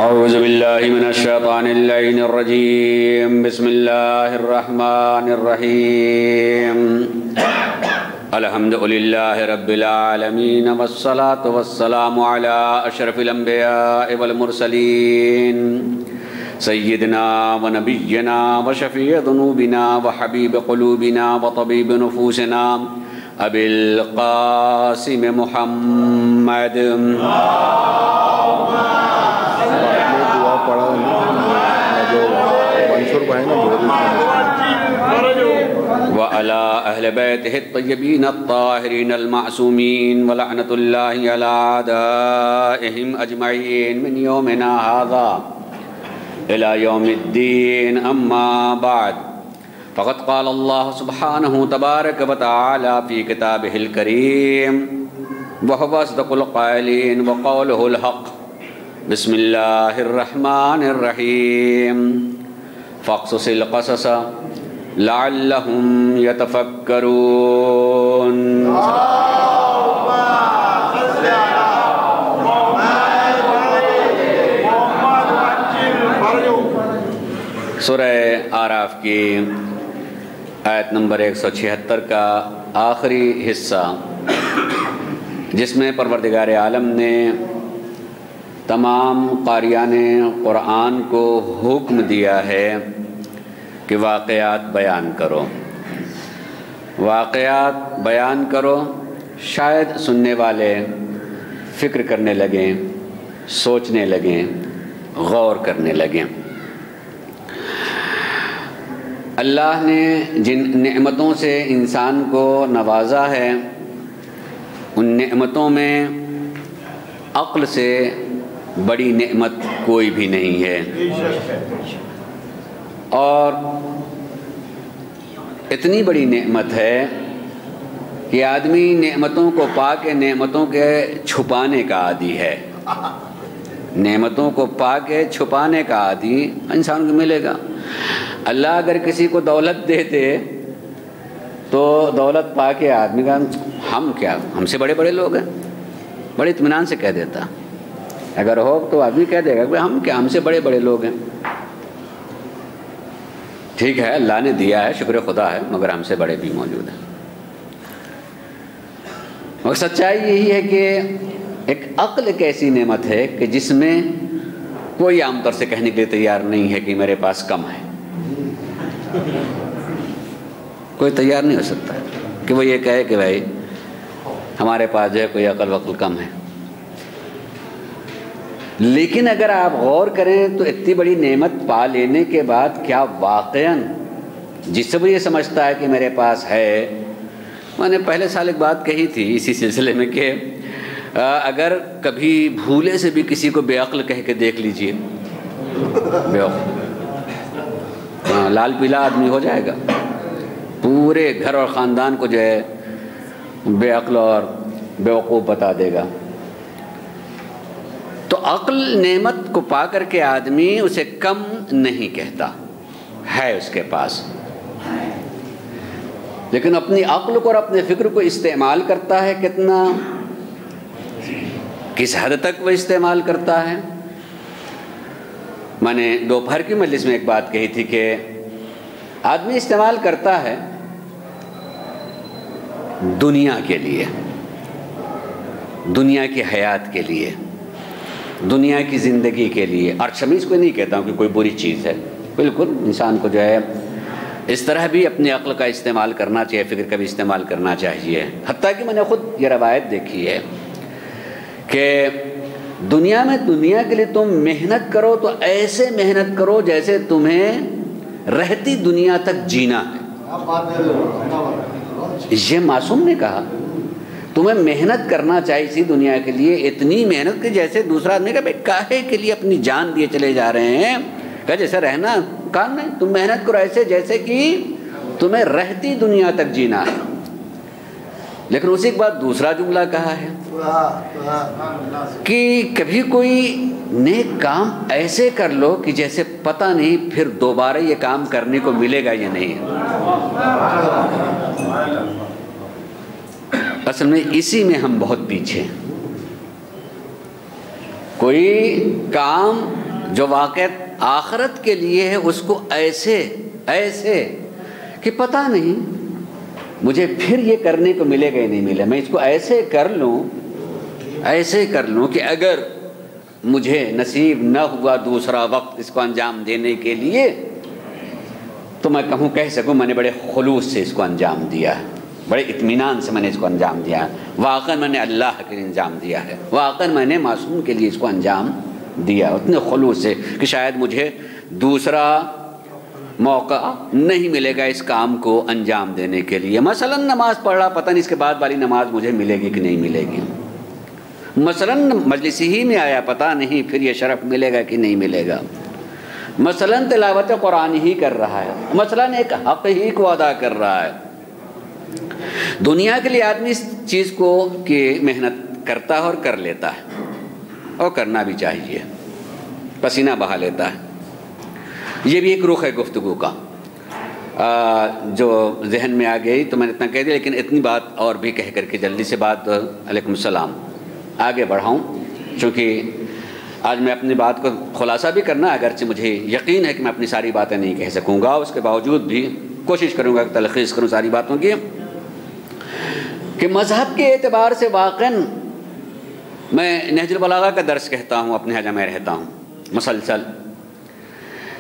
اعوذ باللہ من الشیطان اللعین الرجیم بسم اللہ الرحمن الرحیم الحمدللہ رب العالمین والصلاة والسلام علی اشرف الانبیاء والمرسلین سیدنا و نبینا و شفیع ذنوبنا و حبیب قلوبنا و طبیب نفوسنا ابی القاسم محمد وعلى أهل بيته الطيبين الطاهرين المعصومين ولعنة الله على أعدائهم أجمعين من يومنا هذا إلى يوم الدين. أما بعد فقد قال الله سبحانه تبارك وتعالى في كتابه الكريم وهو أصدق القائلين وقوله الحق. بسم الله الرحمن الرحيم فاقصص القصص لعلهم يتفكرون. سورہ اعراف کی آیت نمبر 176 کا آخری حصہ، جس میں پروردگار عالم نے تمام قاریان قرآن کو حکم دیا ہے کہ واقعات بیان کرو، واقعات بیان کرو. شاید سننے والے فکر کرنے لگیں، سوچنے لگیں، غور کرنے لگیں. اللہ نے جن نعمتوں سے انسان کو نوازا ہے، ان نعمتوں میں عقل سے بڑی نعمت کوئی بھی نہیں ہے، اور اتنی بڑی نعمت ہے کہ آدمی نعمتوں کو پا کے نعمتوں کے چھپانے کا عادی ہے. نعمتوں کو پا کے چھپانے کا عادی انسان کو ملے گا. اللہ اگر کسی کو دولت دیتے تو دولت پا کے آدمی کا ہم سے بڑے بڑے لوگ ہیں، بڑے اطمینان سے کہہ دیتا. اگر ہو تو آدمی کہہ دے گا کہ ہم سے بڑے بڑے لوگ ہیں. ٹھیک ہے، اللہ نے دیا ہے، شکر خدا ہے، مگر ہم سے بڑے بھی موجود ہیں. اور سچائی یہی ہے کہ ایک عقل ایک ایسی نعمت ہے کہ جس میں کوئی عام طور سے کہنے کے لیے تیار نہیں ہے کہ میرے پاس کم ہے. کوئی تیار نہیں ہو سکتا کہ وہ یہ کہے کہ بھائی ہمارے پاس جو ہے کوئی عقل وقل کم ہے. لیکن اگر آپ غور کریں تو اتنی بڑی نعمت پا لینے کے بعد کیا واقعاً جس سے وہ یہ سمجھتا ہے کہ میرے پاس ہے. میں نے پہلے سال ایک بات کہی تھی اسی سلسلے میں کہ اگر کبھی بھولے سے بھی کسی کو بے عقل کہہ کے دیکھ لیجئے، بے عقل، لال پیلا آدمی ہو جائے گا، پورے گھر اور خاندان کو جو ہے بے عقل اور بیوقوف بتا دے گا. تو عقل نعمت کو پا کر کے آدمی اسے کم نہیں کہتا، ہے اس کے پاس، لیکن اپنی عقل کو اور اپنے فکر کو استعمال کرتا ہے. کتنا، کس حد تک وہ استعمال کرتا ہے. میں نے دوپہر کی مجلس میں ایک بات کہی تھی کہ آدمی استعمال کرتا ہے دنیا کے لیے، دنیا کی حیات کے لیے، دنیا کی زندگی کے لیے. اور شمیز کو نہیں کہتا ہوں کہ کوئی بری چیز ہے، بالکل انسان کو جو ہے اس طرح بھی اپنی عقل کا استعمال کرنا چاہیے، فکر کا بھی استعمال کرنا چاہیے. حتیٰ کہ میں نے خود یہ روایت دیکھی ہے کہ دنیا میں دنیا کے لیے تم محنت کرو تو ایسے محنت کرو جیسے تمہیں رہتی دنیا تک جینا ہے. یہ معصوم نے کہا تمہیں محنت کرنا چاہیے تھی دنیا کے لیے، اتنی محنت کہ جیسے دوسرا آدمی کا بھائی کاہے کے لیے اپنی جان دیے چلے جا رہے ہیں، کہ جیسے رہنا کام نہیں، تم محنت کرو ایسے جیسے کہ تمہیں رہتی دنیا تک جینا ہے. لیکن اسی کے بعد دوسرا جملہ کہا ہے کہ کبھی کوئی نیک کام ایسے کر لو کہ جیسے پتہ نہیں پھر دوبارہ یہ کام کرنے کو ملے گا یا نہیں. اصل میں اسی میں ہم بہت پیچھے ہیں. کوئی کام جو واقعات آخرت کے لیے ہے اس کو ایسے کہ پتہ نہیں مجھے پھر یہ کرنے کو ملے گا یا نہیں ملے، میں اس کو ایسے کر لوں کہ اگر مجھے نصیب نہ ہوا دوسرا وقت اس کو انجام دینے کے لیے تو میں کہہ سکوں میں نے بڑے خلوص سے اس کو انجام دیا ہے، بڑے اطمینان سے میں نے اس کو انجام دیا ہے، واقعا میں نے اللہ کے لیے انجام دیا ہے، واقعا میں نے معصوم کے لیے اس کو انجام دیا اتنے خلوص سے کہ شاید مجھے دوسرا موقع نہیں ملے گا اس کام کو انجام دینے کے لیے۔ مثلا نماز پڑھ رہا، پتہ نہیں اس کے بعد والی نماز مجھے ملے گی کہ نہیں ملے گی، مثلا مجلس ہی میں آیا، پتہ نہیں پھر یہ شرف ملے گا کہ نہیں ملے گا، مثلا تلاوت قرآن ہی کر رہا ہے، مثلا ایک حق ہی کو ادا کر رہا ہے۔ دنیا کے لیے آدمی اس چیز کو کہ محنت کرتا ہے اور کر لیتا ہے، اور کرنا بھی چاہیے، پسینہ بہا لیتا ہے۔ یہ بھی ایک رخ ہے گفتگو کا جو ذہن میں آ گئی تو میں نے اتنا کہہ دیا، لیکن اتنی بات اور بھی کہہ کر کے جلدی سے بات علیکم السلام آگے بڑھاؤں، چونکہ آج میں اپنی بات کو خلاصہ بھی کرنا، اگرچہ مجھے یقین ہے کہ میں اپنی ساری باتیں نہیں کہہ سکوں گا، اس کے باوجود بھی کوشش کروں گا کہ تلخیص کروں ساری باتوں کی، کہ مذہب کے اعتبار سے واقعاً میں نہج البلاغہ کا درس کہتا ہوں، اپنے حجم میں رہتا ہوں مسلسل۔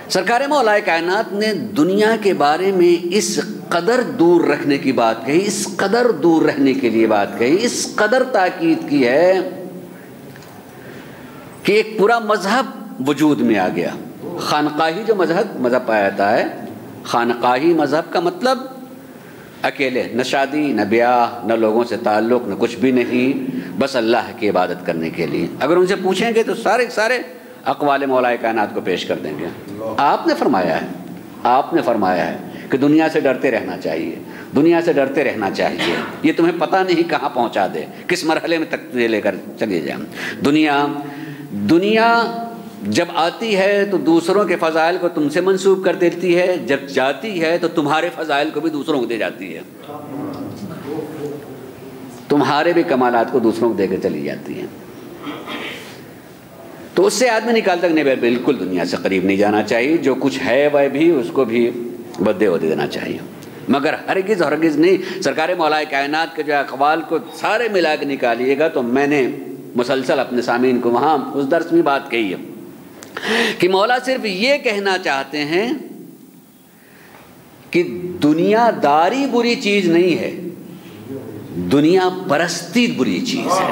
سرکار مولا کائنات نے دنیا کے بارے میں اس قدر دور رکھنے کی بات کہی، اس قدر دور رہنے کے لیے بات کہی، اس قدر تاکید کی ہے کہ ایک پورا مذہب وجود میں آ گیا۔ خانقاہی جو مذہب پایا جاتا ہے، خانقاہی مذہب کا مطلب اکیلے، نہ شادی نہ بیاہ نہ لوگوں سے تعلق نہ کچھ بھی نہیں، بس اللہ کی عبادت کرنے کے لیے۔ اگر ان سے پوچھیں گے تو سارے اقوال مولا کائنات کو پیش کر دیں گے۔ آپ نے فرمایا ہے کہ دنیا سے ڈرتے رہنا چاہیے، دنیا سے ڈرتے رہنا چاہیے، یہ تمہیں پتہ نہیں کہاں پہنچا دے، کس مرحلے میں تک لے کر چلے جائیں۔ دنیا جب آتی ہے تو دوسروں کے فضائل کو تم سے منسوب کر دیتی ہے، جب جاتی ہے تو تمہارے فضائل کو بھی دوسروں کو دے جاتی ہے، تمہارے بھی کمالات کو دوسروں کو دے کے چلی جاتی ہے۔ تو اس سے آدمی نکالتا کہ نہیں، بالکل دنیا سے قریب نہیں جانا چاہیے، جو کچھ ہے وہ بھی اس کو بھی بدے ہوتے دینا چاہیے، مگر ہرگز نہیں۔ سرکار مولا کائنات کے جو اقوال کو سارے ملا کے نکالیے گا تو میں نے مسلسل اپنے سامعین کو وہاں اس درس میں بات کہی ہے کہ مولا صرف یہ کہنا چاہتے ہیں کہ دنیا داری بری چیز نہیں ہے، دنیا پرستی بری چیز ہے،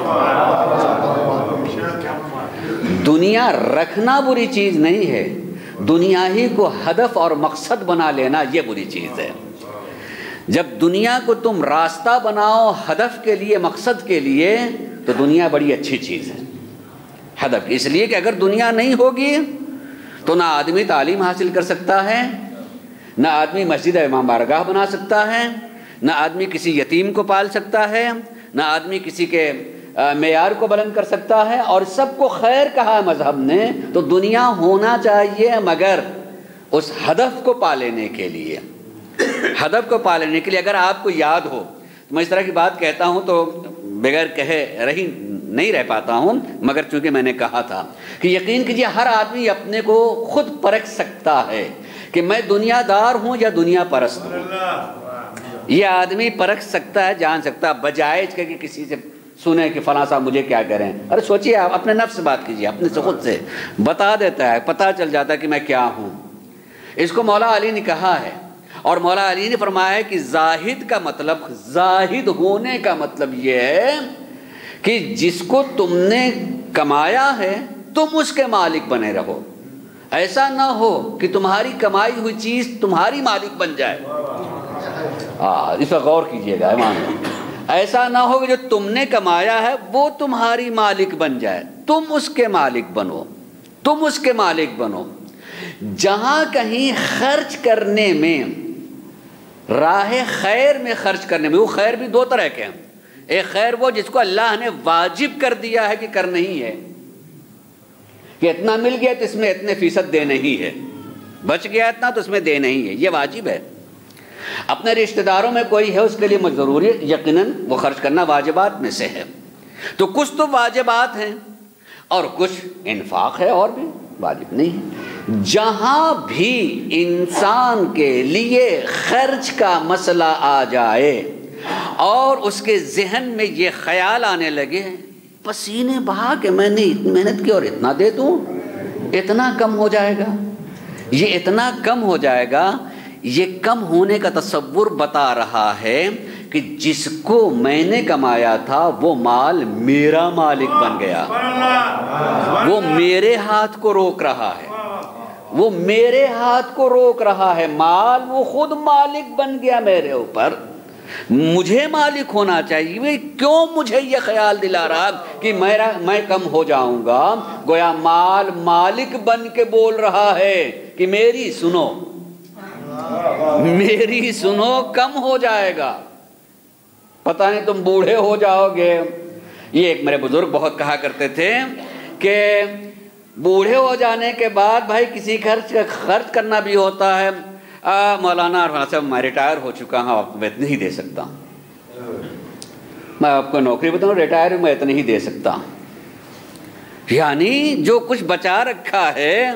دنیا رکھنا بری چیز نہیں ہے، دنیا ہی کو ہدف اور مقصد بنا لینا یہ بری چیز ہے۔ جب دنیا کو تم راستہ بناؤ ہدف کے لیے، مقصد کے لیے، تو دنیا بڑی اچھی چیز ہے ہدف، اس لیے کہ اگر دنیا نہیں ہوگی تو نہ آدمی تعلیم حاصل کر سکتا ہے، نہ آدمی مسجد امام بارگاہ بنا سکتا ہے، نہ آدمی کسی یتیم کو پال سکتا ہے، نہ آدمی کسی کے معیار کو بلند کر سکتا ہے، اور سب کو خیر کہا مذہب نے، تو دنیا ہونا چاہیے مگر اس ہدف کو پا لینے کے لیے، ہدف کو پا لینے کے لیے۔ اگر آپ کو یاد ہو، میں اس طرح کی بات کہتا ہوں تو بغیر کہے نہیں رہ پاتا ہوں، مگر چونکہ میں نے کہا تھا کہ یقین کیجیے ہر آدمی اپنے کو خود پرکھ سکتا ہے کہ میں دنیا دار ہوں یا دنیا پرست ہوں، یہ آدمی پرکھ سکتا ہے، جان سکتا ہے، بجائے اس کے کہ کسی سے سنیں کہ فلاں صاحب مجھے کیا کریں۔ ارے سوچئے، آپ اپنے نفس سے بات کیجئے، اپنے سے خود سے بتا دیتا ہے، پتہ چل جاتا ہے کہ میں کیا ہوں۔ اس کو مولا علی نے کہا ہے، اور مولا علی نے فرمایا ہے کہ زاہد کا مطلب، زاہد ہونے کا مطلب یہ ہے کہ جس کو تم نے کمایا ہے تم اس کے مالک بنے رہو، ایسا نہ ہو کہ تمہاری کمائی ہوئی چیز تمہاری مالک بن جائے۔ اس پر غور کیجئے گا، ایسا نہ ہو کہ جو تم نے کمایا ہے وہ تمہاری مالک بن جائے، تم اس کے مالک بنو، تم اس کے مالک بنو۔ جہاں کہیں خرچ کرنے میں، راہ خیر میں خرچ کرنے میں، وہ خیر بھی دو طرح کے ہیں، ایک خیر وہ جس کو اللہ نے واجب کر دیا ہے کہ کرنا ہی ہے، کہ اتنا مل گیا تو اس میں اتنے فیصد دینا ہی ہے، بچ گیا اتنا تو اس میں دینا ہی ہے، یہ واجب ہے۔ اپنے رشتہ داروں میں کوئی ہے اس کے لیے ضروری یقیناً وہ خرچ کرنا واجبات میں سے ہے۔ تو کچھ تو واجبات ہیں اور کچھ انفاق ہے اور بھی واجب نہیں ہے۔ جہاں بھی انسان کے لیے خرچ کا مسئلہ آ جائے اور اس کے ذہن میں یہ خیال آنے لگے پسینے بہا کہ میں نے اتنی محنت کی اور اتنا دے دوں، اتنا کم ہو جائے گا، یہ اتنا کم ہو جائے گا، یہ کم ہونے کا تصور بتا رہا ہے کہ جس کو میں نے کمایا تھا وہ مال میرا مالک بن گیا، وہ میرے ہاتھ کو روک رہا ہے، وہ میرے ہاتھ کو روک رہا ہے، مال وہ خود مالک بن گیا میرے اوپر، مجھے مالک ہونا چاہیے، کیوں مجھے یہ خیال دلا رہا کہ میں کم ہو جاؤں گا؟ گویا مال مالک بن کے بول رہا ہے کہ میری سنو، میری سنو، کم ہو جائے گا، پتہ نہیں تم بوڑھے ہو جاؤ گے۔ یہ ایک میرے بزرگ بہت کہا کرتے تھے کہ بوڑھے ہو جانے کے بعد بھائی کسی خرچ کرنا بھی ہوتا ہے۔ مولانا عرفان صاحب میں ریٹائر ہو چکا ہوں، آپ کو میں اتنے ہی دے سکتا ہوں، میں آپ کو نوکری بتاؤں ریٹائر میں اتنے ہی دے سکتا ہوں، یعنی جو کچھ بچا رکھا ہے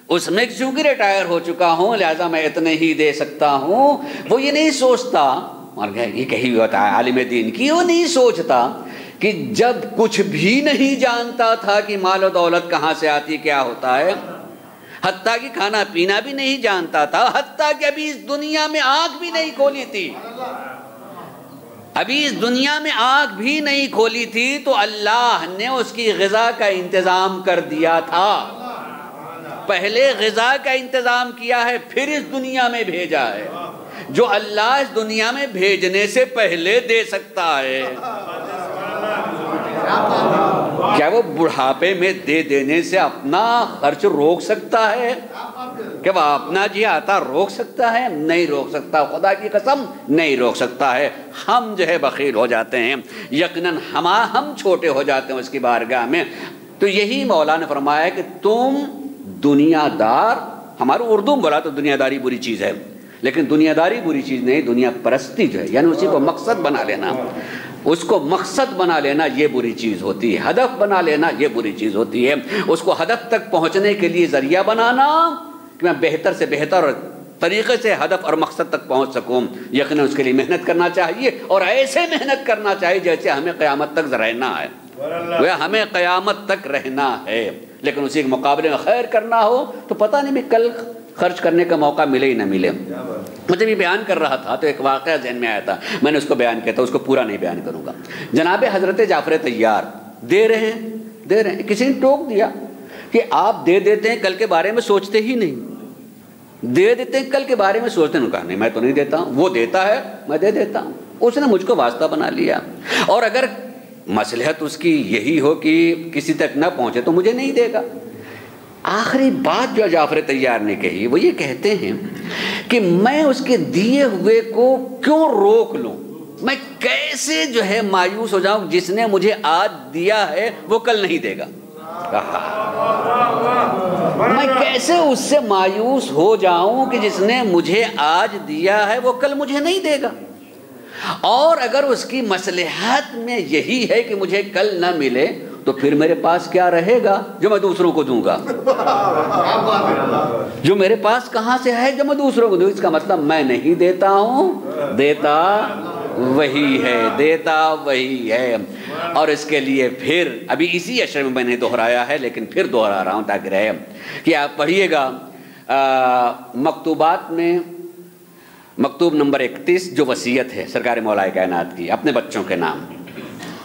اس میں چونکہ ریٹائر ہو چکا ہوں لہذا میں اتنے ہی دے سکتا ہوں۔ وہ یہ نہیں سوچتا، اور یہ کہی ہوتا ہے عالم دین کی، وہ نہیں سوچتا کہ جب کچھ بھی نہیں جانتا تھا کہ مال و دولت کہاں سے آتی کیا ہوتا ہے، حتیٰ کہ کھانا پینا بھی نہیں جانتا تھا، حتیٰ کہ ابھی اس دنیا میں آنکھ بھی نہیں کھولی تھی، ابھی اس دنیا میں آنکھ بھی نہیں کھولی تھی تو اللہ نے اس کی غذا کا انتظام کر دیا تھا، پہلے غذا کا انتظام کیا ہے پھر اس دنیا میں بھیجا ہے۔ جو اللہ اس دنیا میں بھیجنے سے پہلے دے سکتا ہے، کیا وہ بڑھاپے میں دے دینے سے اپنا خرچ روک سکتا ہے؟ کہ وہ اپنا جی آتا روک سکتا ہے؟ نہیں روک سکتا، خدا کی قسم نہیں روک سکتا ہے۔ ہم جو ہے بخیل ہو جاتے ہیں، یقیناً ہم چھوٹے ہو جاتے ہیں اس کی بارگاہ میں۔ تو یہی مولا نے فرمایا کہ تم دنیا دار، ہمارا اردو میں بولا تو دنیا داری بری چیز ہے، لیکن دنیا داری بری چیز نہیں، دنیا پرستی جو ہے یعنی اسی کو مقصد بنا لینا، اس کو مقصد بنا لینا یہ بری چیز ہوتی ہے، ہدف بنا لینا یہ بری چیز ہوتی ہے۔ اس کو ہدف تک پہنچنے کے لیے ذریعہ بنانا کہ میں بہتر سے بہتر طریقے سے ہدف اور مقصد تک پہنچ سکوں، یقیناً اس کے لیے محنت کرنا چاہیے، اور ایسے محنت کرنا چاہیے جیسے ہمیں قیامت تک رہنا ہے، وہ ہمیں قیامت تک رہنا ہے۔ لیکن اسی کے مقابلے میں خیر کرنا ہو تو پتہ نہیں بھی کل خرچ کرنے کا موقع ملے ہی نہ ملے۔ مجھے بھی بیان کر رہا تھا تو ایک واقعہ ذہن میں آیا تھا، میں نے اس کو بیان کیا تھا، اس کو پورا نہیں بیان کروں گا۔ جناب حضرت جعفر طیار دے رہے ہیں، کسی نے ٹوک دیا کہ آپ دے دیتے ہیں کل کے بارے میں سوچتے ہی نہیں، دے دیتے ہیں کل کے بارے میں سوچتے نہیں۔ کہا نہیں میں تو نہیں دیتا ہوں، وہ دیتا ہے میں دے دیتا ہوں، اس نے مجھ کو واسطہ بنا لیا، اور اگر مصلحت اس کی یہی ہو کہ کسی تک نہ پہنچے تو مجھے نہیں دے گا۔ آخری بات جو جعفر طیار نے کہی وہ یہ کہتے ہیں کہ میں اس کے دیے ہوئے کو کیوں روک لوں، میں کیسے جو ہے مایوس ہو جاؤں، جس نے مجھے آج دیا ہے وہ کل نہیں دے گا، میں کیسے اس سے مایوس ہو جاؤں کہ جس نے مجھے آج دیا ہے وہ کل مجھے نہیں دے گا، اور اگر اس کی مصلحت میں یہی ہے کہ مجھے کل نہ ملے تو پھر میرے پاس کیا رہے گا جو میں دوسروں کو دوں گا، جو میرے پاس کہاں سے ہے جو میں دوسروں کو دوں۔ اس کا مطلب میں نہیں دیتا ہوں، دیتا وہی ہے، دیتا وہی ہے۔ اور اس کے لیے پھر ابھی اسی اشرے میں میں نے دہرایا ہے لیکن پھر دہرا رہا ہوں تاکہ رہے کہ آپ پڑھیے گا مکتوبات میں مکتوب نمبر 31 جو وصیت ہے سرکار مولا کائنات کی اپنے بچوں کے نام،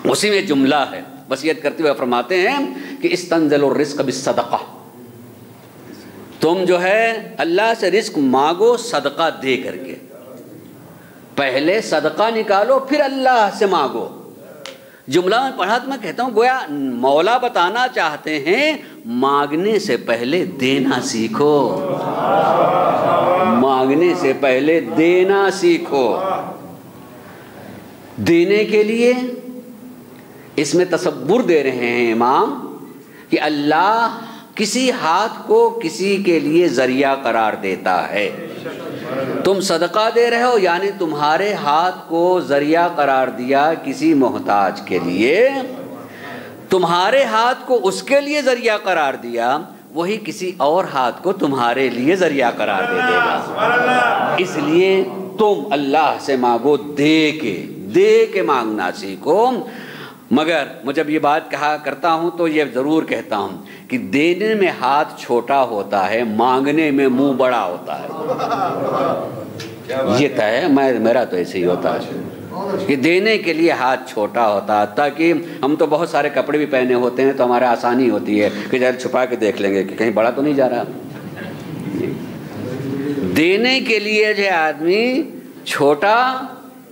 اسی میں جملہ ہے، وصیت کرتے ہوئے فرماتے ہیں کہ استنزل الرزق بالصدقہ، تم جو ہے اللہ سے رزق مانگو صدقہ دے کر کے، پہلے صدقہ نکالو پھر اللہ سے مانگو۔ جملہ میں پڑھا تو میں کہتا ہوں گویا مولا بتانا چاہتے ہیں مانگنے سے پہلے دینا سیکھو، مانگنے سے پہلے دینا سیکھو۔ دینے کے لیے اس میں تصور دے رہے ہیں امام کہ اللہ کسی ہاتھ کو کسی کے لیے ذریعہ قرار دیتا ہے، تم صدقہ دے رہے ہو یعنی تمہارے ہاتھ کو ذریعہ قرار دیا کسی محتاج کے لیے، تمہارے ہاتھ کو اس کے لیے ذریعہ قرار دیا، وہی کسی اور ہاتھ کو تمہارے لیے ذریعہ قرار دے دے گا۔ اس لیے تم اللہ سے مانگو دے کے مانگنا سیکھو۔ مگر میں جب یہ بات کہا کرتا ہوں تو یہ ضرور کہتا ہوں کہ دینے میں ہاتھ چھوٹا ہوتا ہے، مانگنے میں منہ بڑا ہوتا ہے۔ یہ طے ہے، میرا تو ایسے ہی ہوتا ہے کہ دینے کے لیے ہاتھ چھوٹا ہوتا ہے، تاکہ ہم تو بہت سارے کپڑے بھی پہنے ہوتے ہیں تو ہمارے آسانی ہوتی ہے کہ ذرا چھپا کے دیکھ لیں گے کہ کہیں بڑا تو نہیں جا رہا۔ دینے کے لیے جو آدمی چھوٹا،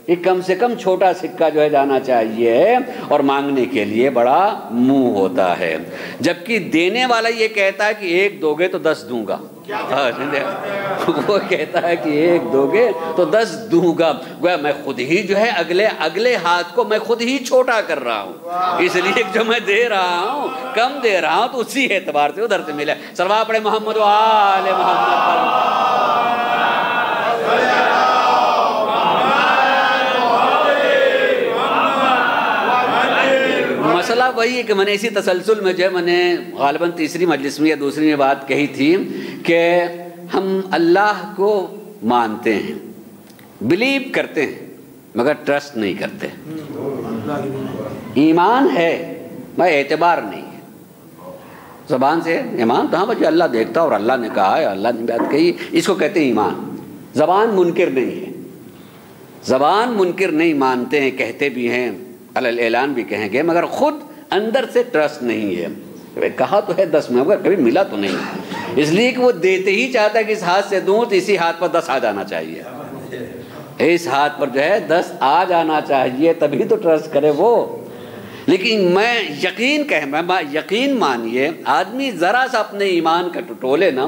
یہ کم سے کم چھوٹا سکہ جو ہے جانا چاہیے، اور مانگنے کے لیے بڑا منہ ہوتا ہے۔ جبکہ دینے والا یہ کہتا ہے کہ 1 دو گے تو 10 دوں گا، وہ کہتا ہے کہ 1 دو گے تو 10 دوں گا۔ گویا میں خود ہی جو ہے اگلے ہاتھ کو میں خود ہی چھوٹا کر رہا ہوں، اس لیے جو میں دے رہا ہوں کم دے رہا ہوں، تو اسی اعتبار سے ادھر سے ملے۔ صلوات پڑھے محمد و آل محمد پر۔ مسئلہ وہی ہے کہ میں نے اسی تسلسل میں جو میں نے غالباً تیسری مجلس میں یا دوسری میں بات کہی تھی کہ ہم اللہ کو مانتے ہیں، بلیو کرتے ہیں، مگر ٹرسٹ نہیں کرتے۔ ایمان ہے مگر اعتبار نہیں ہے۔ زبان سے ایمان تو ہاں بچے اللہ دیکھتا اور اللہ نے کہا ہے، اللہ نے بات کہی، اس کو کہتے ہیں ایمان۔ زبان منکر نہیں ہے، زبان منکر نہیں مانتے ہیں، کہتے بھی ہیں، علی اعلان بھی کہیں گے، مگر خود اندر سے ٹرسٹ نہیں ہے۔ کہا تو ہے 10 میں، مگر کبھی ملا تو نہیں، اس لیے کہ وہ دیتے ہی چاہتا ہے کہ اس ہاتھ سے دوں تو اسی ہاتھ پر 10 آ جانا چاہیے، اس ہاتھ پر جو ہے 10 آ جانا چاہیے، تبھی تو ٹرسٹ کرے وہ۔ لیکن میں یقین مانیے، آدمی ذرا سا اپنے ایمان کا ٹٹولے نا،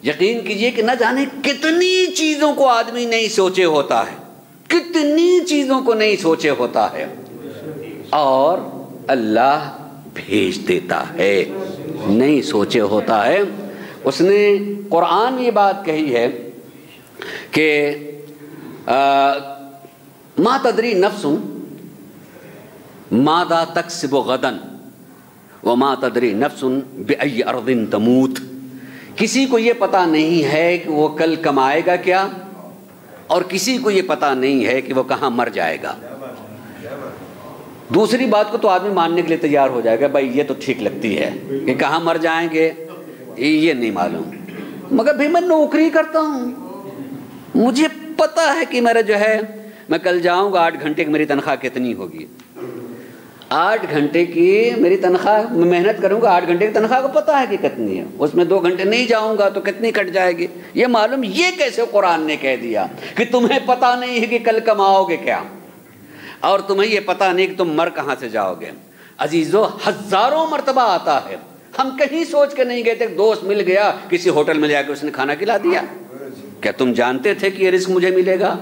یقین کیجئے کہ نہ جانے کتنی چیزوں کو آدمی نہیں سوچے ہوتا ہے، کتنی چیزوں کو نہیں سوچے ہوتا ہے، اور اللہ بھیج دیتا ہے، نہیں سوچے ہوتا ہے۔ اس نے قرآن میں یہ بات کہی ہے کہ ما تدری نفس ماذا تکسب غدا وما تدری نفس بأی ارض تموت۔ کسی کو یہ پتہ نہیں ہے کہ وہ کل کمائے گا کیا، اور کسی کو یہ پتہ نہیں ہے کہ وہ کہاں مر جائے گا۔ دوسری بات کو تو آدمی ماننے کے لیے تیار ہو جائے گا، بھائی یہ تو ٹھیک لگتی ہے کہ کہاں مر جائیں گے یہ نہیں معلوم، مگر بھائی میں نوکری کرتا ہوں، مجھے پتہ ہے کہ میرا جو ہے میں کل جاؤں گا 8 گھنٹے کی میری تنخواہ کتنی ہوگی، 8 گھنٹے کی میری تنخواہ، میں محنت کروں گا 8 گھنٹے کی تنخواہ کو پتہ ہے کہ کتنی ہے، اس میں 2 گھنٹے نہیں جاؤں گا تو کتنی کٹ جائے گی یہ معلوم۔ یہ کیسے قرآن نے کہہ دیا کہ تمہیں پتہ نہیں ہے کہ کل کماؤ گے کیا، اور تمہیں یہ پتہ نہیں کہ تم مر کہاں سے جاؤ گے۔ عزیزو، ہزاروں مرتبہ آتا ہے، ہم کہیں سوچ کے نہیں گئے تھے، دوست مل گیا کسی ہوٹل میں جا کے اس نے کھانا کھلا دیا، کیا تم جانتے تھے کہ یہ رزق مجھے ملے گا؟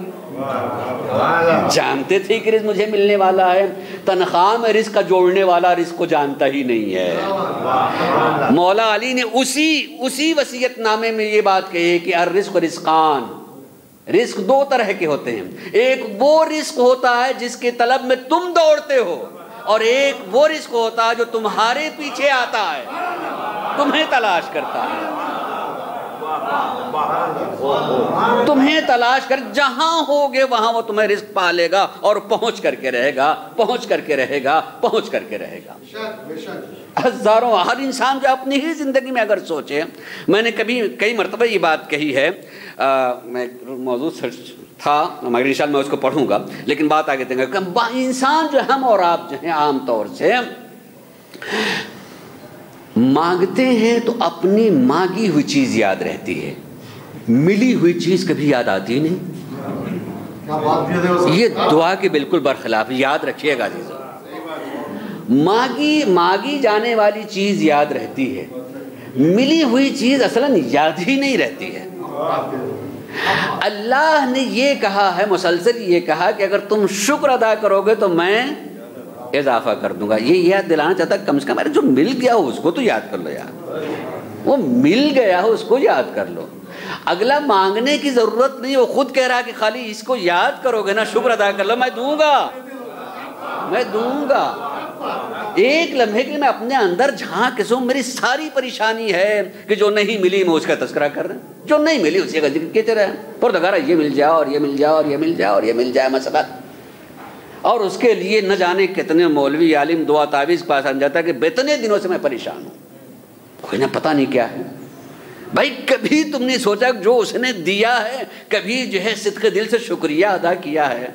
جانتے تھے کہ رزق مجھے ملنے والا ہے؟ تنخواہ میں رزق کا جوڑنے والا رزق کو جانتا ہی نہیں ہے۔ مولا علی نے اسی وصیت نامے میں یہ بات کہی کہ الرزق رزقان، رزق 2 طرح کے ہوتے ہیں، ایک وہ رزق ہوتا ہے جس کے طلب میں تم دوڑتے ہو، اور ایک وہ رزق ہوتا ہے جو تمہارے پیچھے آتا ہے، تمہیں تلاش کرتا ہے، تمہیں تلاش کر، جہاں ہوگے وہاں وہ تمہیں رزق پالے گا اور پہنچ کر کے رہے گا، پہنچ کر کے رہے گا، پہنچ کر کے رہے گا۔ ہزاروں، ہر انسان جو اپنی ہی زندگی میں اگر سوچے، میں نے کئی مرتبہ یہ بات کہی ہے، میں موضوع تھا مگر انشاءاللہ میں اس کو پڑھوں گا، لیکن بات آگے دیں گے کہ انسان جو ہم اور آپ جو ہیں عام طور سے مانگتے ہیں تو اپنی مانگی ہوئی چیز یاد رہتی ہے، ملی ہوئی چیز کبھی یاد آتی نہیں۔ یہ دعا کے بالکل برخلاف، یاد رکھیے گا عزیزو، مانگی جانے والی چیز یاد رہتی ہے، ملی ہوئی چیز اصلاً یاد ہی نہیں رہتی ہے۔ اللہ نے یہ کہا ہے، مسلسل یہ کہا کہ اگر تم شکر ادا کرو گے تو میں اضافہ کر دوں گا۔ یہ یاد دلانا چاہتا کم سے کم جو مل گیا ہو اس کو تو یاد کر لو یار، وہ مل گیا ہو اس کو یاد کر لو۔ اگلا مانگنے کی ضرورت نہیں، وہ خود کہہ رہا کہ خالی اس کو یاد کرو گے نا، شکر ادا کر لو، میں دوں گا، میں دوں گا۔ ایک لمحے کے لیے میں اپنے اندر جھانک کے سوں، میری ساری پریشانی ہے کہ جو نہیں ملی میں اس کا تذکرہ کر رہا ہوں، جو نہیں ملی اسی کا ذکر کہتے رہے، پردگارہ یہ مل جائے اور یہ مل جائے اور یہ مل جائے اور یہ مل جائے مسئلہ، اور اس کے لیے نہ جانے کتنے مولوی عالم دعا تعویذ پاس آ جاتا ہے کہ اتنے دنوں سے میں پریشان ہوں، کوئی نہ پتہ نہیں کیا ہے۔ بھائی کبھی تم نے سوچا جو اس نے دیا ہے، کبھی جو ہے صدق دل سے شکریہ ادا کیا ہے؟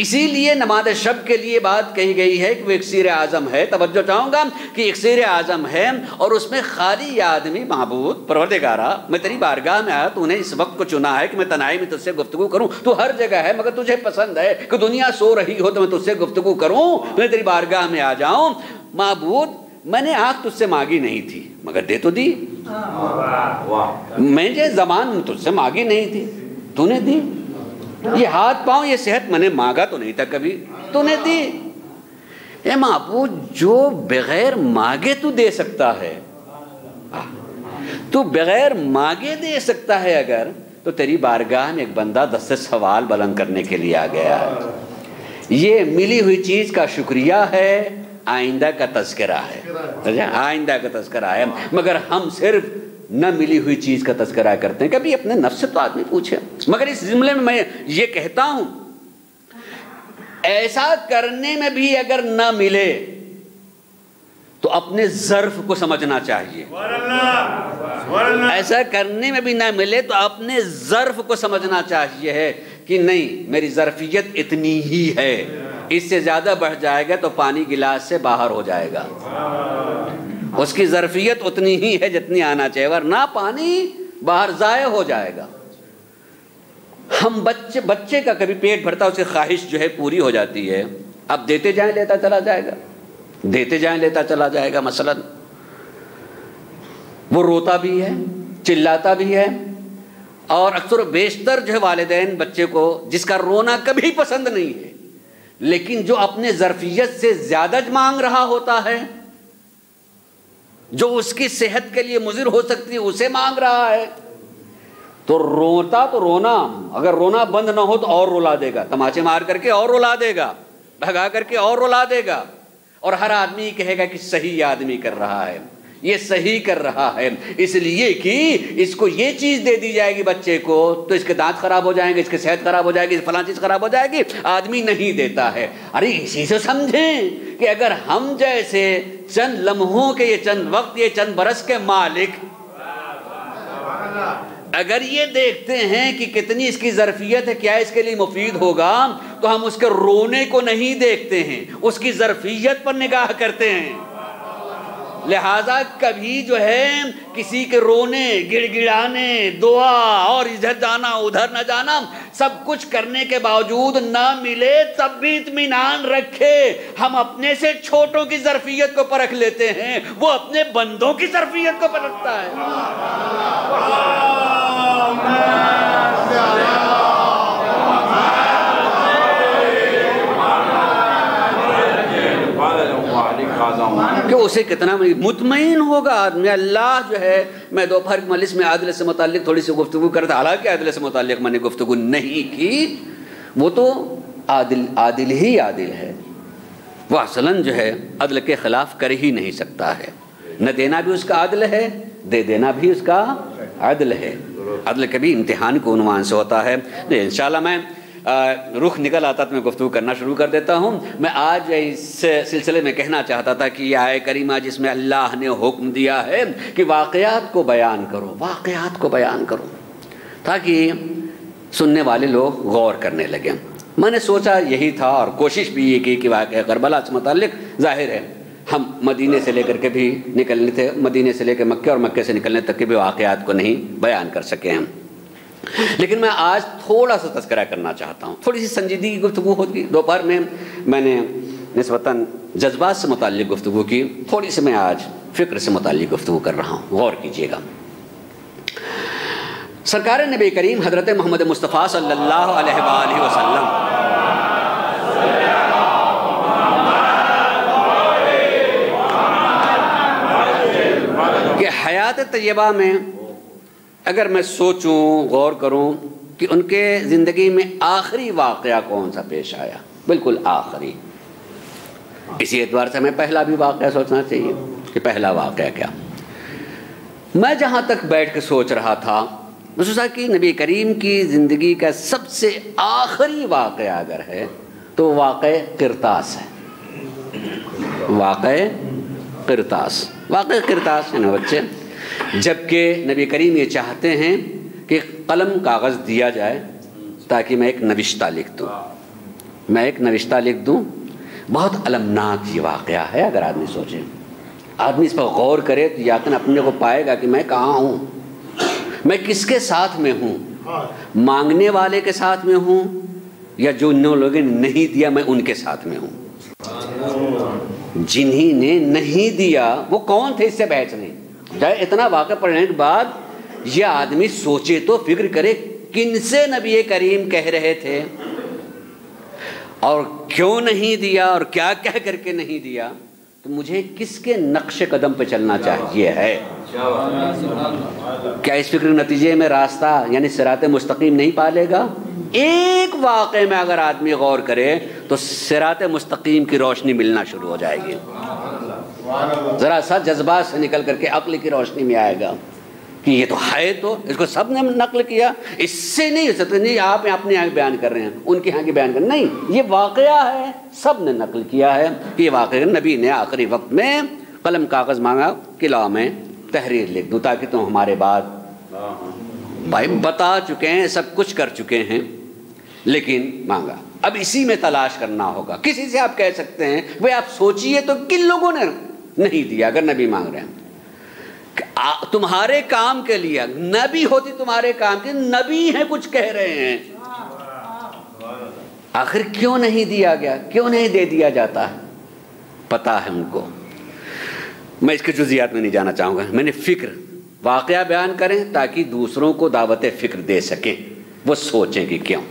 اسی لیے نماز شب کے لیے بات کہی گئی ہے کہ وہ اکسیر اعظم ہے۔ توجہ چاہوں گا کہ اکسیر اعظم ہے اور اس میں خالی آدمی معبود پروردگارہ میں تیری بارگاہ میں آیا، تو نے اس وقت کو چنا ہے کہ میں تنہائی میں تجھ سے گفتگو کروں، تو ہر جگہ ہے مگر تجھے پسند ہے کہ دنیا سو رہی ہو تو میں تجھ سے گفتگو کروں، میں تیری بارگاہ میں آ جاؤں۔ معبود میں نے آنکھ تجھ سے مانگی نہیں تھی مگر دے تو دی، میں جو زبان تجھ سے مانگی نہیں تھی تو نے دی، یہ ہاتھ پاؤں یہ صحت میں نے مانگا تو نہیں تھا کبھی تو نے دی۔ اے معبود جو بغیر مانگے تو دے سکتا ہے، تو بغیر مانگے دے سکتا ہے اگر، تو تیری بارگاہ میں ایک بندہ 10 سے سوال بلند کرنے کے لیے آ گیا ہے۔ یہ ملی ہوئی چیز کا شکریہ ہے، آئندہ کا تذکرہ ہے، آئندہ کا تذکرہ ہے، مگر ہم صرف نہ ملی ہوئی چیز کا تذکرہ کرتے ہیں۔ کبھی اپنے نفس سے تو آدمی پوچھے، مگر اس جملے میں یہ کہتا ہوں ایسا کرنے میں بھی اگر نہ ملے تو اپنے ظرف کو سمجھنا چاہیے، ایسا کرنے میں بھی نہ ملے تو اپنے ظرف کو سمجھنا چاہیے ہے کہ نہیں میری ظرفیت اتنی ہی ہے، اس سے زیادہ بڑھ جائے گا تو پانی گلاس سے باہر ہو جائے گا، اس کی ظرفیت اتنی ہی ہے جتنی آنا چاہیے، ورنہ پانی باہر ضائع ہو جائے گا۔ ہم بچے کا کبھی پیٹ بھرتا اس کی خواہش جو ہے پوری ہو جاتی ہے، اب دیتے جائیں لیتا چلا جائے گا، دیتے جائیں لیتا چلا جائے گا، مثلا وہ روتا بھی ہے چلاتا بھی ہے، اور اکثر و بیشتر جو ہے والدین بچے کو جس کا رونا کبھی پسند نہیں ہے لیکن جو اپنے ظرفیت سے زیادہ مانگ رہا ہوتا ہے، جو اس کی صحت کے لیے مضر ہو سکتی ہے اسے مانگ رہا ہے، تو روتا تو رونا، اگر رونا بند نہ ہو تو اور رلا دے گا، تماچے مار کر کے اور رلا دے گا، بھگا کر کے اور رلا دے گا، اور ہر آدمی کہے گا کہ صحیح آدمی کر رہا ہے، یہ صحیح کر رہا ہے، اس لیے کہ اس کو یہ چیز دے دی جائے گی بچے کو تو اس کے دانت خراب ہو جائیں گے، اس کی صحت خراب ہو جائے گی، فلاں چیز خراب ہو جائے گی، آدمی نہیں دیتا ہے۔ ارے اسی سے سمجھیں کہ اگر ہم جیسے چند لمحوں کے، یہ چند وقت، یہ چند برس کے مالک اگر یہ دیکھتے ہیں کہ کتنی اس کی ظرفیت ہے، کیا اس کے لیے مفید ہوگا، تو ہم اس کے رونے کو نہیں دیکھتے ہیں، اس کی ظرفیت پر نگاہ کرتے ہیں۔ لہذا کبھی جو ہے کسی کے رونے، گڑ گڑانے، دعا اور ادھر جانا ادھر نہ جانا، سب کچھ کرنے کے باوجود نہ ملے تب بھی اطمینان رکھے، ہم اپنے سے چھوٹوں کی ظرفیت کو پرکھ لیتے ہیں، وہ اپنے بندوں کی ظرفیت کو پرکھتا ہے۔ کہ اسے کتنا مطمئن ہوگا آدمی۔ اللہ جو ہے، میں دوپہر کی مجلس میں عادل سے متعلق تھوڑی سی گفتگو کرتا، حالانکہ عادل سے متعلق میں نے گفتگو نہیں کی، وہ تو عادل ہی عادل ہے، وہ اصلاً جو ہے عدل کے خلاف کر ہی نہیں سکتا ہے، نہ دینا بھی اس کا عدل ہے، دے دینا بھی اس کا عدل ہے۔ عدل کبھی امتحان کو عنوان سے ہوتا ہے۔ انشاءاللہ میں رخ نکل آتا تو میں گفتگو کرنا شروع کر دیتا ہوں۔ میں آج اس سلسلے میں کہنا چاہتا تھا کہ یہ آیت کریمہ جس میں اللہ نے حکم دیا ہے کہ واقعات کو بیان کرو، واقعات کو بیان کرو، تاکہ سننے والے لوگ غور کرنے لگیں۔ میں نے سوچا یہی تھا اور کوشش بھی یہ کی کہ واقعہ کربلا سے متعلق ظاہر ہے ہم مدینے سے لے کر کے بھی نکلنے تھے، مدینے سے لے کے مکے اور مکے سے نکلنے تک کے بھی واقعات کو نہیں بیان کر سکے ہم، لیکن میں آج تھوڑا سا تذکرہ کرنا چاہتا ہوں، تھوڑی سی سنجیدگی کی گفتگو ہوگی۔ دوپہر میں نے نسبتاً جذبات سے متعلق گفتگو کی، تھوڑی سی میں آج فکر سے متعلق گفتگو کر رہا ہوں، غور کیجیے گا۔ سرکار نبی کریم حضرت محمد مصطفیٰ صلی اللہ علیہ وآلہ وسلم کہ حیات طیبہ میں اگر میں سوچوں، غور کروں کہ ان کے زندگی میں آخری واقعہ کون سا پیش آیا، بالکل آخری، اسی اعتبار سے ہمیں پہلا بھی واقعہ سوچنا چاہیے کہ پہلا واقعہ کیا. میں جہاں تک بیٹھ کے سوچ رہا تھا میں سوچا کہ نبی کریم کی زندگی کا سب سے آخری واقعہ اگر ہے تو واقع قرطاس ہے. واقع قرطاس ہے نا بچے. جبکہ نبی کریم یہ چاہتے ہیں کہ قلم کاغذ دیا جائے تاکہ میں ایک نوشتہ لکھ دوں. بہت المناک یہ واقعہ ہے. اگر آدمی سوچے، آدمی اس پر غور کرے تو یقین اپنے کو پائے گا کہ میں کہاں ہوں، میں کس کے ساتھ میں ہوں. مانگنے والے کے ساتھ میں ہوں یا جو ان لوگوں نے نہیں دیا میں ان کے ساتھ میں ہوں. جنہی نے نہیں دیا وہ کون تھے، اس سے بحث نہیں. اتنا واقعہ پڑھنے کے بعد یہ آدمی سوچے تو فکر کرے کن سے نبی کریم کہہ رہے تھے اور کیوں نہیں دیا اور کیا کہہ کر کے نہیں دیا، تو مجھے کس کے نقش قدم پہ چلنا چاہیے ہے. کیا اس فکر کے نتیجے میں راستہ یعنی صراط مستقیم نہیں پالے گا؟ ایک واقعے میں اگر آدمی غور کرے تو صراط مستقیم کی روشنی ملنا شروع ہو جائے گی. ذرا سا جذبات سے نکل کر کے عقل کی روشنی میں آئے گا کہ یہ تو ہے، تو اس کو سب نے نقل کیا، اس سے نہیں ہو سکتا. نہیں آپ اپنے یہاں بیان کر رہے ہیں، ان کے یہاں کی بیان کر رہے ہیں، نہیں یہ واقعہ ہے، سب نے نقل کیا ہے کہ یہ واقعہ نبی نے آخری وقت میں قلم کاغذ مانگا کہ لاؤ میں تحریر لکھ دوں تاکہ تم ہمارے بعد بھائی بتا چکے ہیں، سب کچھ کر چکے ہیں، لیکن مانگا. اب اسی میں تلاش کرنا ہوگا. کسی سے آپ کہہ سکتے ہیں بھائی آپ سوچئے تو کن لوگوں نے نہیں دیا. اگر نبی مانگ رہے ہیں تمہارے کام کے لیے، نبی ہوتی تمہارے کام کے، نبی ہیں کچھ کہہ رہے ہیں، آخر کیوں نہیں دیا گیا، کیوں نہیں دے دیا جاتا ہے؟ پتا ہے ان کو. میں اس کے جزیات میں نہیں جانا چاہوں گا. میں نے فکر واقعہ بیان کریں تاکہ دوسروں کو دعوت فکر دے سکیں، وہ سوچیں کہ کیوں.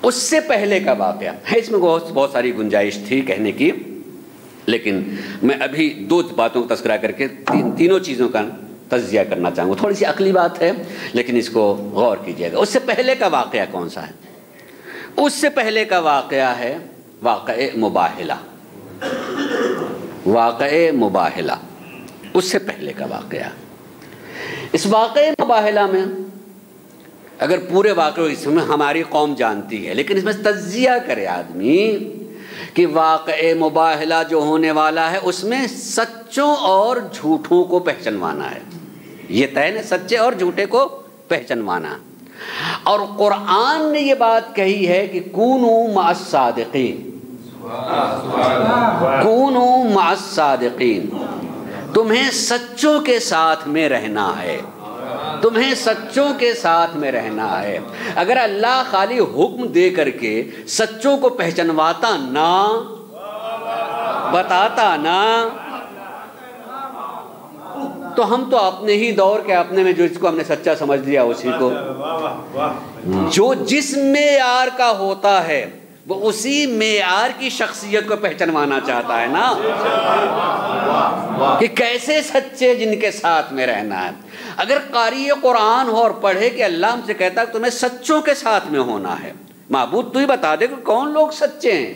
اس سے پہلے کا واقعہ ہے، اس میں بہت ساری گنجائش تھی کہنے کی، لیکن میں ابھی دو باتوں کا تذکرہ کر کے تینوں چیزوں کا تجزیہ کرنا چاہوں گا. تھوڑی سی عقلی بات ہے لیکن اس کو غور کیجیے گا. اس سے پہلے کا واقعہ کون سا ہے؟ اس سے پہلے کا واقعہ ہے واقع مباہلہ. اس سے پہلے کا واقعہ. اس واقع مباہلہ میں اگر پورے واقعے اس میں ہماری قوم جانتی ہے، لیکن اس میں تجزیہ کرے آدمی کہ واقع مباہلہ جو ہونے والا ہے اس میں سچوں اور جھوٹوں کو پہچانوانا ہے. یہ طے ہے سچے اور جھوٹے کو پہچانوانا. اور قرآن نے یہ بات کہی ہے کہ کونوا مع الصادقین، کونوا مع الصادقین، تمہیں سچوں کے ساتھ میں رہنا ہے، تمہیں سچوں کے ساتھ میں رہنا ہے. اگر اللہ خالی حکم دے کر کے سچوں کو پہچانواتا نہ، بتاتا نہ، تو ہم تو اپنے ہی دور کے اپنے میں جو اس کو ہم نے سچا سمجھ لیا اسی کو، جو جس معیار کا ہوتا ہے وہ اسی معیار کی شخصیت کو پہچانوانا چاہتا ہے نا، کہ کیسے سچے جن کے ساتھ میں رہنا ہے. اگر قاری قرآن ہو اور پڑھے کہ اللہ ہم سے کہتا ہے تمہیں سچوں کے ساتھ میں ہونا ہے، معبود تو ہی بتا دے کہ کون لوگ سچے ہیں.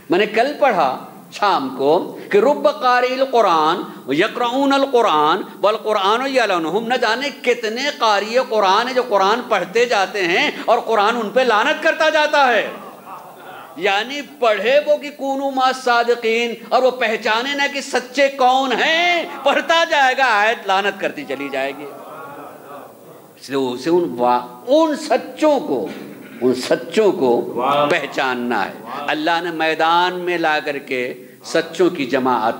میں نے کل پڑھا شام کو کہ رب قاری القرآن یقرؤون القرآن والقرآن یلعنہم، نہ جانے کتنے قاری قرآن ہیں جو قرآن پڑھتے جاتے ہیں اور قرآن ان پہ لعنت کرتا جاتا ہے. یعنی پڑھے وہ کہ کونوا مع الصادقین اور وہ پہچانے نہ کہ سچے کون ہیں، پڑھتا جائے گا آیت لعنت کرتی چلی جائے گی. اس لیے اسے ان سچوں کو پہچاننا ہے. اللہ نے میدان میں لا کر کے سچوں کی جماعت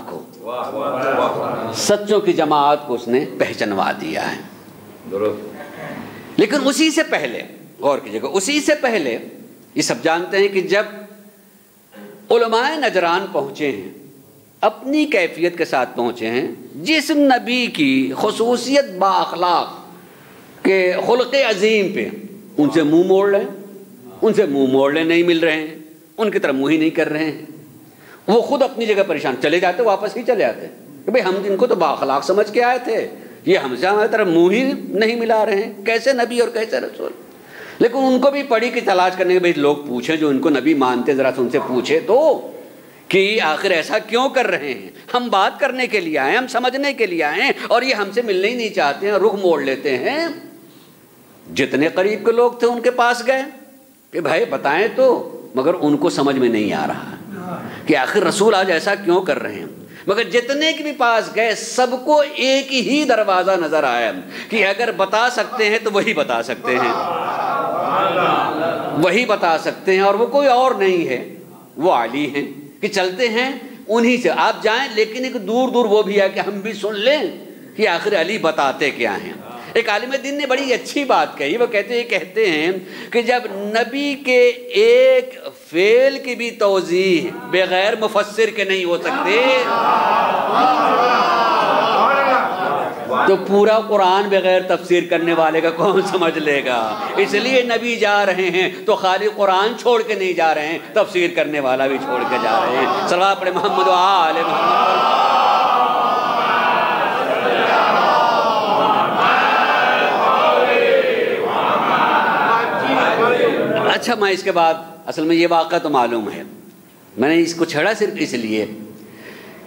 کو اس نے پہچانوا دیا ہے. لیکن اسی سے پہلے غور کیجیے گا، اسی سے پہلے یہ سب جانتے ہیں کہ جب علماء نجران پہنچے ہیں، اپنی کیفیت کے ساتھ پہنچے ہیں، جس نبی کی خصوصیت با اخلاق کے خلق عظیم پہ ان سے منہ موڑ لیں نہیں مل رہے ہیں، ان کی طرف منہ ہی نہیں کر رہے ہیں. وہ خود اپنی جگہ پریشان، چلے جاتے واپس ہی چلے آتے کہ بھئی ہم ان کو تو با اخلاق سمجھ کے آئے تھے، یہ ہم سے ہماری طرف منہ ہی نہیں ملا رہے ہیں، کیسے نبی اور کیسے رسول. لیکن ان کو بھی پڑھی کی تلاش کرنے کے بھئی لوگ پوچھیں جو ان کو نبی مانتے، ذرا سے ان سے پوچھے تو کہ آخر ایسا کیوں کر رہے ہیں؟ ہم بات کرنے کے لیے آئے ہیں، ہم سمجھنے کے لیے آئے ہیں، اور یہ ہم سے ملنے ہی نہیں چاہتے ہیں، رخ موڑ لیتے ہیں۔ جتنے قریب کے لوگ تھے ان کے پاس گئے کہ بھائی بتائیں تو، مگر ان کو سمجھ میں نہیں آ رہا کہ آخر رسول آج ایسا کیوں کر رہے ہیں۔ مگر جتنے کے بھی پاس گئے سب کو ایک ہی دروازہ نظر آیا کہ اگر بتا سکتے ہیں تو وہی بتا سکتے ہیں، وہی بتا سکتے ہیں، اور وہ کوئی اور نہیں ہے، وہ علی ہیں کہ چلتے ہیں انہی سے، آپ جائیں لیکن ایک دور دور وہ بھی ہے کہ ہم بھی سن لیں کہ آخر علی بتاتے کیا ہیں۔ ایک عالم دین نے بڑی اچھی بات کہی، وہ کہتے ہیں کہ جب نبی کے ایک فعل کی بھی توضیح بغیر مفسر کے نہیں ہو سکتے تو پورا قرآن بغیر تفسیر کرنے والے کا کون سمجھ لے گا؟ اس لیے نبی جا رہے ہیں تو خالی قرآن چھوڑ کے نہیں جا رہے ہیں، تفسیر کرنے والا بھی چھوڑ کے جا رہے ہیں۔ صلوات پڑھیں محمد و آل محمد۔ اچھا، میں اس کے بعد اصل میں یہ واقعہ تو معلوم ہے، میں نے اس کو چھڑا صرف اس لیے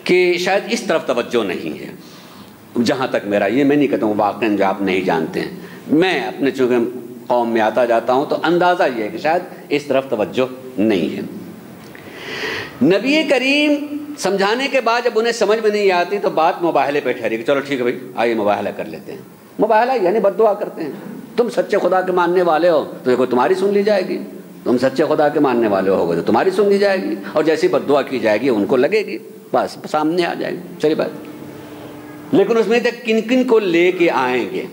کہ شاید اس طرف توجہ نہیں ہے، جہاں تک میرا یہ میں نہیں کہتا ہوں واقعاً جو آپ نہیں جانتے ہیں، میں اپنے چونکہ قوم میں آتا جاتا ہوں تو اندازہ یہ ہے کہ شاید اس طرف توجہ نہیں ہے۔ نبی کریم سمجھانے کے بعد جب انہیں سمجھ میں نہیں آتی تو بات مباہلے پہ ٹھہری کہ چلو ٹھیک ہے بھائی آئیے مباہلہ کر لیتے ہیں۔ مباہلہ یعنی بد دعا کرتے ہیں، تم سچے خدا کے ماننے والے ہو تو دیکھو تمہاری سن لی جائے گی، تم سچے خدا کے ماننے والے ہوگے تو تمہاری سن لی جائے گی، اور جیسی بد دعا کی جائے گی ان کو لگے گی، بس سامنے آ جائے گی، چلیے بات۔ لیکن اس میں تک کن کن کو لے کے آئیں گے،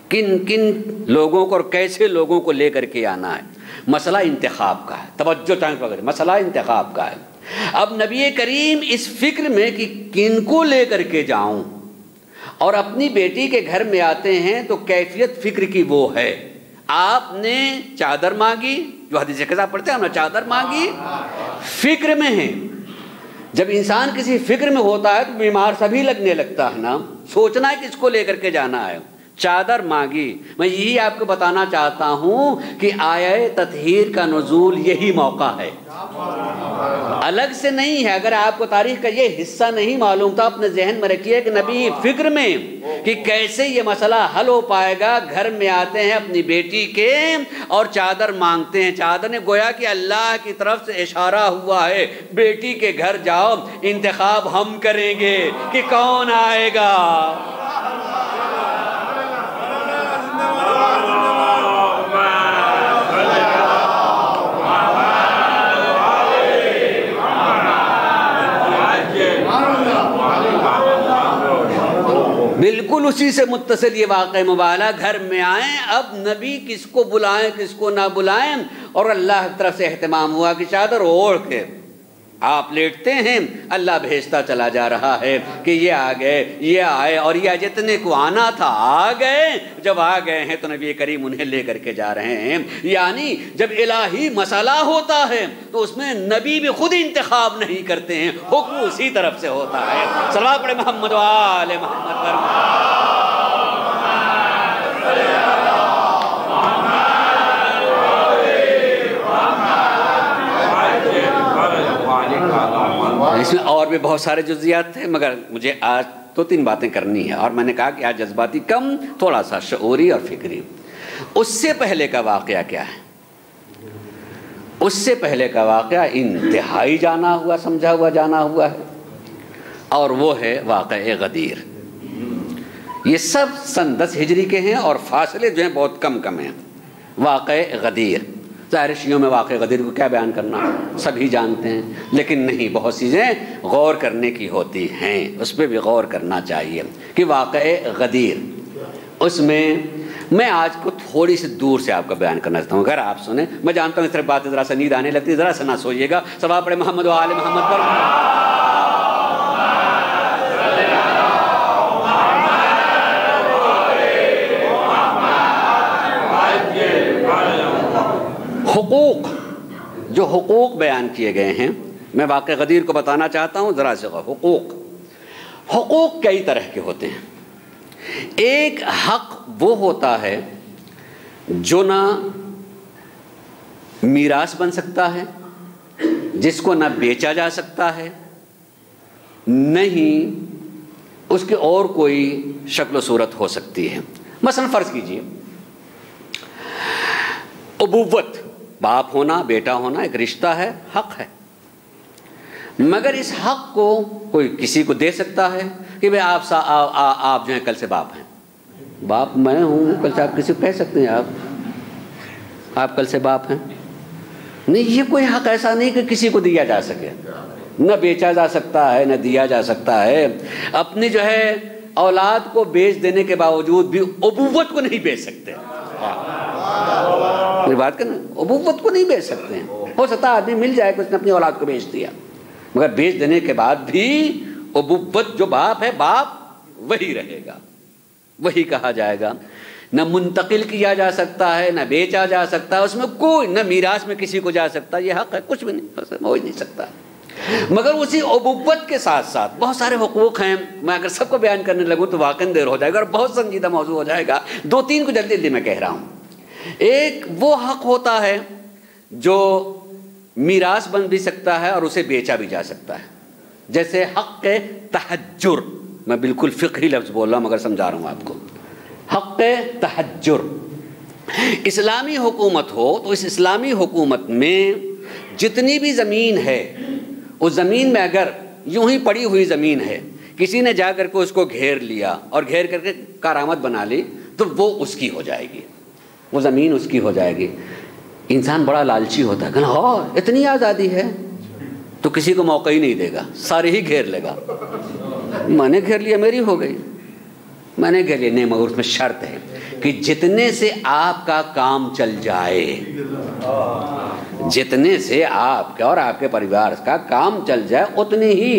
کن کن لوگوں کو اور کیسے لوگوں کو لے کر کے آنا ہے، مسئلہ انتخاب کا ہے، توجہ ٹائم وغیرہ، مسئلہ انتخاب کا ہے۔ اب نبی کریم اس فکر میں کہ کن کو لے کر کے جاؤں، اور اپنی بیٹی کے گھر میں آتے ہیں تو کیفیت فکر کی وہ ہے، آپ نے چادر مانگی، جو حدیث قضا پڑھتے ہیں ہم نے چادر مانگی، فکر میں ہیں۔ جب انسان کسی فکر میں ہوتا ہے تو بیمار سبھی لگنے لگتا ہے نا، سوچنا ہے کس کو لے کر کے جانا ہے، چادر مانگی۔ میں یہی آپ کو بتانا چاہتا ہوں کہ آیہ تطہیر کا نزول یہی موقع ہے، الگ سے نہیں ہے۔ اگر آپ کو تاریخ کا یہ حصہ نہیں معلوم تھا اپنے ذہن میں رکھیے کہ نبی فکر میں کہ کیسے یہ مسئلہ حل ہو پائے گا، گھر میں آتے ہیں اپنی بیٹی کے اور چادر مانگتے ہیں۔ چادر نے گویا کہ اللہ کی طرف سے اشارہ ہوا ہے، بیٹی کے گھر جاؤ، انتخاب ہم کریں گے کہ کون آئے گا۔ بالکل اسی سے متصل یہ واقعہ مبالغہ، گھر میں آئیں، اب نبی کس کو بلائیں کس کو نہ بلائیں، اور اللہ کی طرف سے اہتمام ہوا کہ چادر اوڑھ کے آپ لیٹتے ہیں، اللہ بھیجتا چلا جا رہا ہے کہ یہ آ گئے، یہ آئے، اور یہ جتنے کو آنا تھا آ گئے۔ جب آ گئے ہیں تو نبی کریم انہیں لے کر کے جا رہے ہیں۔ یعنی جب الہی مسئلہ ہوتا ہے تو اس میں نبی بھی خود انتخاب نہیں کرتے ہیں، حکم اسی طرف سے ہوتا ہے۔ صلوات پڑھیں محمد و آل محمد پر۔ اس میں اور بھی بہت سارے جزیات تھے، مگر مجھے آج دو تین باتیں کرنی ہے، اور میں نے کہا کہ آج جذباتی کم، تھوڑا سا شعوری اور فکری۔ اس سے پہلے کا واقعہ کیا ہے؟ اس سے پہلے کا واقعہ انتہائی جانا ہوا، سمجھا ہوا جانا ہوا ہے، اور وہ ہے واقعہ غدیر۔ یہ سب سن 10 ہجری کے ہیں اور فاصلے جو ہیں بہت کم کم ہیں۔ واقعہ غدیر، ظاہر شیعوں میں واقعہ غدیر کو کیا بیان کرنا، سبھی جانتے ہیں، لیکن نہیں، بہت چیزیں غور کرنے کی ہوتی ہیں، اس پہ بھی غور کرنا چاہیے کہ واقعہ غدیر، اس میں آج کو تھوڑی سی دور سے آپ کا بیان کرنا چاہتا ہوں، اگر آپ سنیں۔ میں جانتا ہوں اس طرح بات ذرا سا نیند آنے لگتی ہے، ذرا سا نہ سوئیے گا۔ صلوات پڑھیں محمد و آل محمد پر۔ حقوق، جو حقوق بیان کیے گئے ہیں، میں واقع غدیر کو بتانا چاہتا ہوں ذرا سے۔ حقوق کئی طرح کے ہوتے ہیں۔ ایک حق وہ ہوتا ہے جو نہ میراث بن سکتا ہے، جس کو نہ بیچا جا سکتا ہے نہیں اس کی اور کوئی شکل و صورت ہو سکتی ہے۔ مثلا فرض کیجئے ابوت، باپ ہونا بیٹا ہونا ایک رشتہ ہے، حق ہے، مگر اس حق کو کوئی کسی کو دے سکتا ہے کہ بھئی آپ جو ہیں کل سے باپ ہیں، باپ میں ہوں، کل سے آپ کسی کو کہہ سکتے ہیں آپ کل سے باپ ہیں؟ نہیں، یہ کوئی حق ایسا نہیں کہ کسی کو دیا جا سکے، نہ بیچا جا سکتا ہے نہ دیا جا سکتا ہے۔ اپنی جو ہے اولاد کو بیچ دینے کے باوجود بھی ابوت کو نہیں بیچ سکتے، میری بات کرنا، ابوت کو نہیں بیچ سکتے ہیں۔ ہو سکتا ہے آدمی مل جائے کہ اس نے اپنی اولاد کو بیچ دیا، مگر بیچ دینے کے بعد بھی ابوت جو باپ ہے باپ وہی رہے گا، وہی کہا جائے گا۔ نہ منتقل کیا جا سکتا ہے، نہ بیچا جا سکتا ہے، اس میں کوئی نہ میراث میں کسی کو جا سکتا، یہ حق ہے، کچھ بھی نہیں ہو ہی نہیں سکتا۔ مگر اسی ابوت کے ساتھ ساتھ بہت سارے حقوق ہیں، میں اگر سب کو بیان کرنے لگوں تو واقعی دیر ہو جائے گا اور بہت سنجیدہ موضوع ہو جائے گا، 2-3 کو جلدی جلدی میں کہہ رہا ہوں۔ ایک وہ حق ہوتا ہے جو میراث بن بھی سکتا ہے اور اسے بیچا بھی جا سکتا ہے، جیسے حق تحجر، میں بالکل فقہی لفظ بول رہا ہوں مگر سمجھا رہا ہوں آپ کو۔ حق تحجر، اسلامی حکومت ہو تو اس اسلامی حکومت میں جتنی بھی زمین ہے، اس زمین میں اگر یوں ہی پڑی ہوئی زمین ہے، کسی نے جا کر کے اس کو گھیر لیا اور گھیر کر کے کارآمد بنا لی تو وہ اس کی ہو جائے گی، وہ زمین اس کی ہو جائے گی۔ انسان بڑا لالچی ہوتا ہے کہ ہاں اتنی آزادی ہے تو کسی کو موقع ہی نہیں دے گا، سارے ہی گھیر لے گا، میں نے گھیر لیا میری ہو گئی، میں نے گھیر لیا، نہیں، مگر اس میں شرط ہے کہ جتنے سے آپ کا کام چل جائے، جتنے سے آپ کا اور آپ کے پریوار کا کام چل جائے اتنی ہی،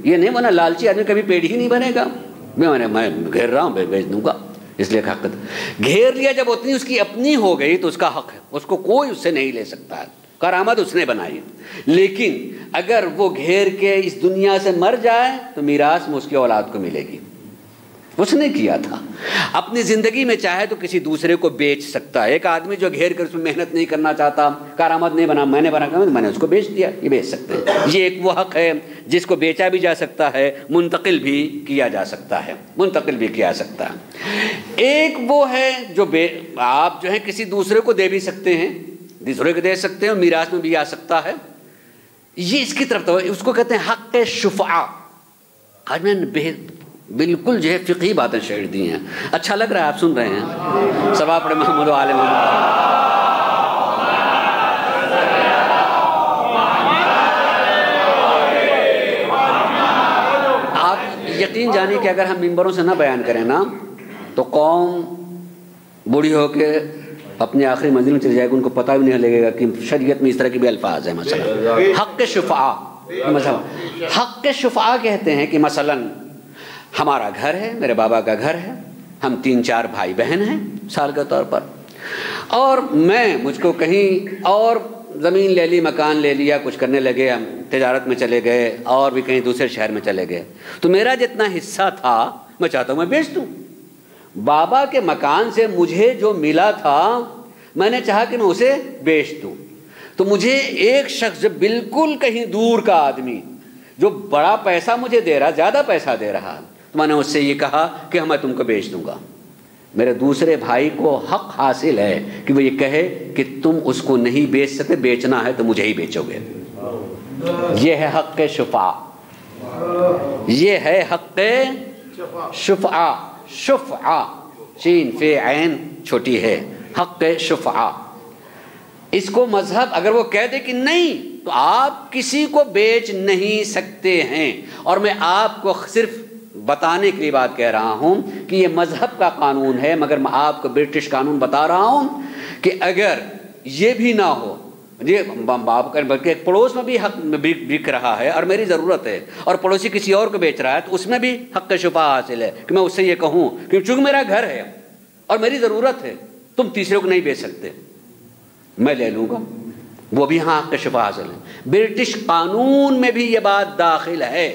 یہ نہیں بنا لالچی آدمی کبھی پیٹ ہی نہیں بنے گا، میں گھیر رہا ہوں بیچ دوں گا، اس لیے حق گھیر لیا، جب اتنی اس کی اپنی ہو گئی تو اس کا حق ہے، اس کو کوئی اس سے نہیں لے سکتا ہے، کرامت اس نے بنائی۔ لیکن اگر وہ گھیر کے اس دنیا سے مر جائے تو میراث میں اس کی اولاد کو ملے گی، اس نے کیا تھا۔ اپنی زندگی میں چاہے تو کسی دوسرے کو بیچ سکتا ہے، ایک آدمی جو گھیر کر اس میں محنت نہیں کرنا چاہتا، کارآمد نہیں بنا، میں نے اس کو بیچ دیا، یہ بیچ سکتے ہیں، یہ ایک وہ حق ہے جس کو بیچا بھی جا سکتا ہے، منتقل بھی کیا جا سکتا ہے، منتقل بھی کیا سکتا ہے۔ ایک وہ ہے جو آپ جو ہے کسی دوسرے کو دے بھی سکتے ہیں، دوسرے کو دے سکتے ہیں اور میراث میں بھی آ سکتا ہے، یہ اس کی طرف تو اس کو کہتے ہیں حق شفعہ۔ آج میں نے بالکل جو ہے فقہی باتیں شعر دی ہیں، اچھا لگ رہا ہے، آپ سن رہے ہیں، سبا پڑھے محمد و آل محمد۔ آپ یقین جانیں کہ اگر ہم ممبروں سے نہ بیان کریں نا تو قوم بوڑھی ہو کے اپنی آخری منزل میں چلی جائے گی، ان کو پتہ بھی نہیں لگے گا کہ شریعت میں اس طرح کے بھی الفاظ ہیں۔ مثلا حق شفعہ، حق شفعہ کہتے ہیں کہ مثلاً ہمارا گھر ہے، میرے بابا کا گھر ہے، ہم 3-4 بھائی بہن ہیں مثال کے طور پر، اور مجھ کو کہیں اور زمین لے لی، مکان لے لیا، کچھ کرنے لگے، ہم تجارت میں چلے گئے اور بھی کہیں دوسرے شہر میں چلے گئے، تو میرا جتنا حصہ تھا میں چاہتا ہوں میں بیچ دوں۔ بابا کے مکان سے مجھے جو ملا تھا میں نے چاہا کہ میں اسے بیچ دوں، تو مجھے ایک شخص جو بالکل کہیں دور کا آدمی جو بڑا پیسہ مجھے دے رہا، زیادہ پیسہ دے رہا، تو میں نے اس سے یہ کہا کہ میں تم کو بیچ دوں گا۔ میرے دوسرے بھائی کو حق حاصل ہے کہ وہ یہ کہے کہ تم اس کو نہیں بیچ سکتے، بیچنا ہے تو مجھے ہی بیچو گے۔ یہ ہے حق شفعہ، یہ ہے حق شفعہ، شفعہ شین فی عین چھوٹی ہے، حق شفعہ۔ اس کو مذہب اگر وہ کہہ دے کہ نہیں تو آپ کسی کو بیچ نہیں سکتے ہیں، اور میں آپ کو صرف بتانے کے لیے بات کہہ رہا ہوں کہ یہ مذہب کا قانون ہے، مگر میں آپ کو برٹش قانون بتا رہا ہوں کہ اگر یہ بھی نہ ہو، یہ باپ کا بلکہ پڑوس میں بھی حق بک رہا ہے اور میری ضرورت ہے، اور پڑوسی کسی اور کو بیچ رہا ہے، تو اس میں بھی حق شفعہ حاصل ہے کہ میں اس سے یہ کہوں کہ چونکہ میرا گھر ہے اور میری ضرورت ہے، تم تیسرے کو نہیں بیچ سکتے، میں لے لوں گا، وہ بھی ہاں حق شفعہ حاصل ہے۔ برٹش قانون میں بھی یہ بات داخل ہے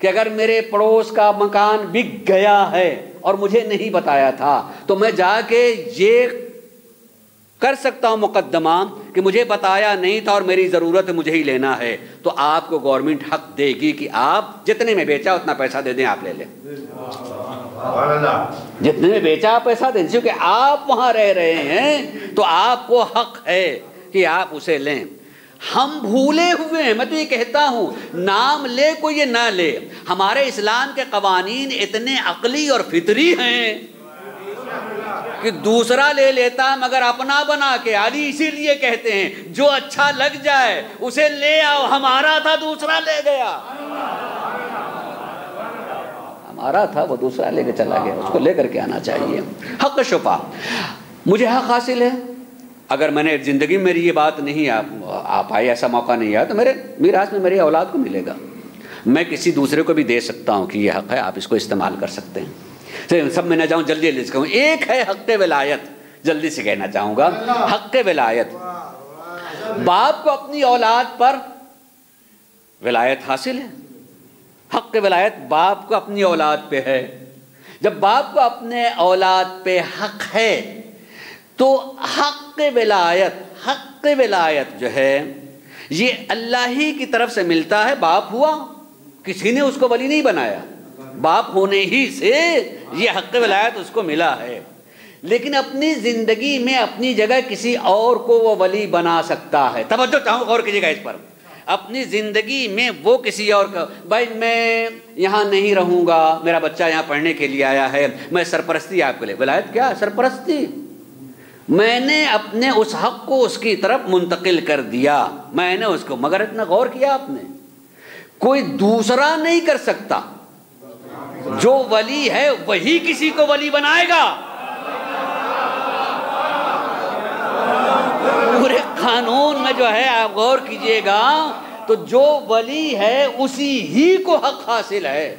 کہ اگر میرے پڑوس کا مکان بک گیا ہے اور مجھے نہیں بتایا تھا تو میں جا کے یہ کر سکتا ہوں مقدمہ کہ مجھے بتایا نہیں تھا اور میری ضرورت مجھے ہی لینا ہے، تو آپ کو گورنمنٹ حق دے گی کہ آپ جتنے میں بیچا اتنا پیسہ دے دیں، آپ لے لیں، جتنے میں بیچا آپ پیسہ دیں، کیونکہ آپ وہاں رہ رہے ہیں تو آپ کو حق ہے کہ آپ اسے لیں۔ ہم بھولے ہوئے ہیں، میں تو یہ کہتا ہوں نام لے کوئی یہ نہ لے، ہمارے اسلام کے قوانین اتنے عقلی اور فطری ہیں کہ دوسرا لے لیتا مگر اپنا بنا کے، علی اسی لیے کہتے ہیں جو اچھا لگ جائے اسے لے آؤ، ہمارا تھا دوسرا لے گیا، ہمارا تھا وہ دوسرا لے کے چلا گیا، اس کو لے کر کے آنا چاہیے۔ حق شفا، مجھے حق حاصل ہے، اگر میں نے زندگی میں میری یہ بات نہیں آ پائی، ایسا موقع نہیں آیا، تو میرے میراث میں میری اولاد کو ملے گا، میں کسی دوسرے کو بھی دے سکتا ہوں کہ یہ حق ہے، آپ اس کو استعمال کر سکتے ہیں۔ سب میں نہ جاؤں، جلدی جلدی سے کہوں، ایک ہے حق ولایت، جلدی سے کہنا چاہوں گا، حق ولایت، باپ کو اپنی اولاد پر ولایت حاصل ہے، حق ولایت باپ کو اپنی اولاد پہ ہے۔ جب باپ کو اپنے اولاد پہ حق ہے تو حق ولایت جو ہے یہ اللہ ہی کی طرف سے ملتا ہے، باپ ہوا، کسی نے اس کو ولی نہیں بنایا، باپ ہونے ہی سے یہ حق ولایت اس کو ملا ہے، لیکن اپنی زندگی میں اپنی جگہ کسی اور کو وہ ولی بنا سکتا ہے۔ توجہ چاہوں، غور کیجیے گا اس پر، اپنی زندگی میں وہ کسی اور کا، بھائی میں یہاں نہیں رہوں گا، میرا بچہ یہاں پڑھنے کے لیے آیا ہے، میں سرپرستی آپ کے لیے، ولایت کیا؟ سرپرستی، میں نے اپنے اس حق کو اس کی طرف منتقل کر دیا، میں نے اس کو، مگر اتنا غور کیا آپ نے، کوئی دوسرا نہیں کر سکتا، جو ولی ہے وہی کسی کو ولی بنائے گا۔ پورے قانون میں جو ہے آپ غور کیجئے گا تو جو ولی ہے اسی ہی کو حق حاصل ہے۔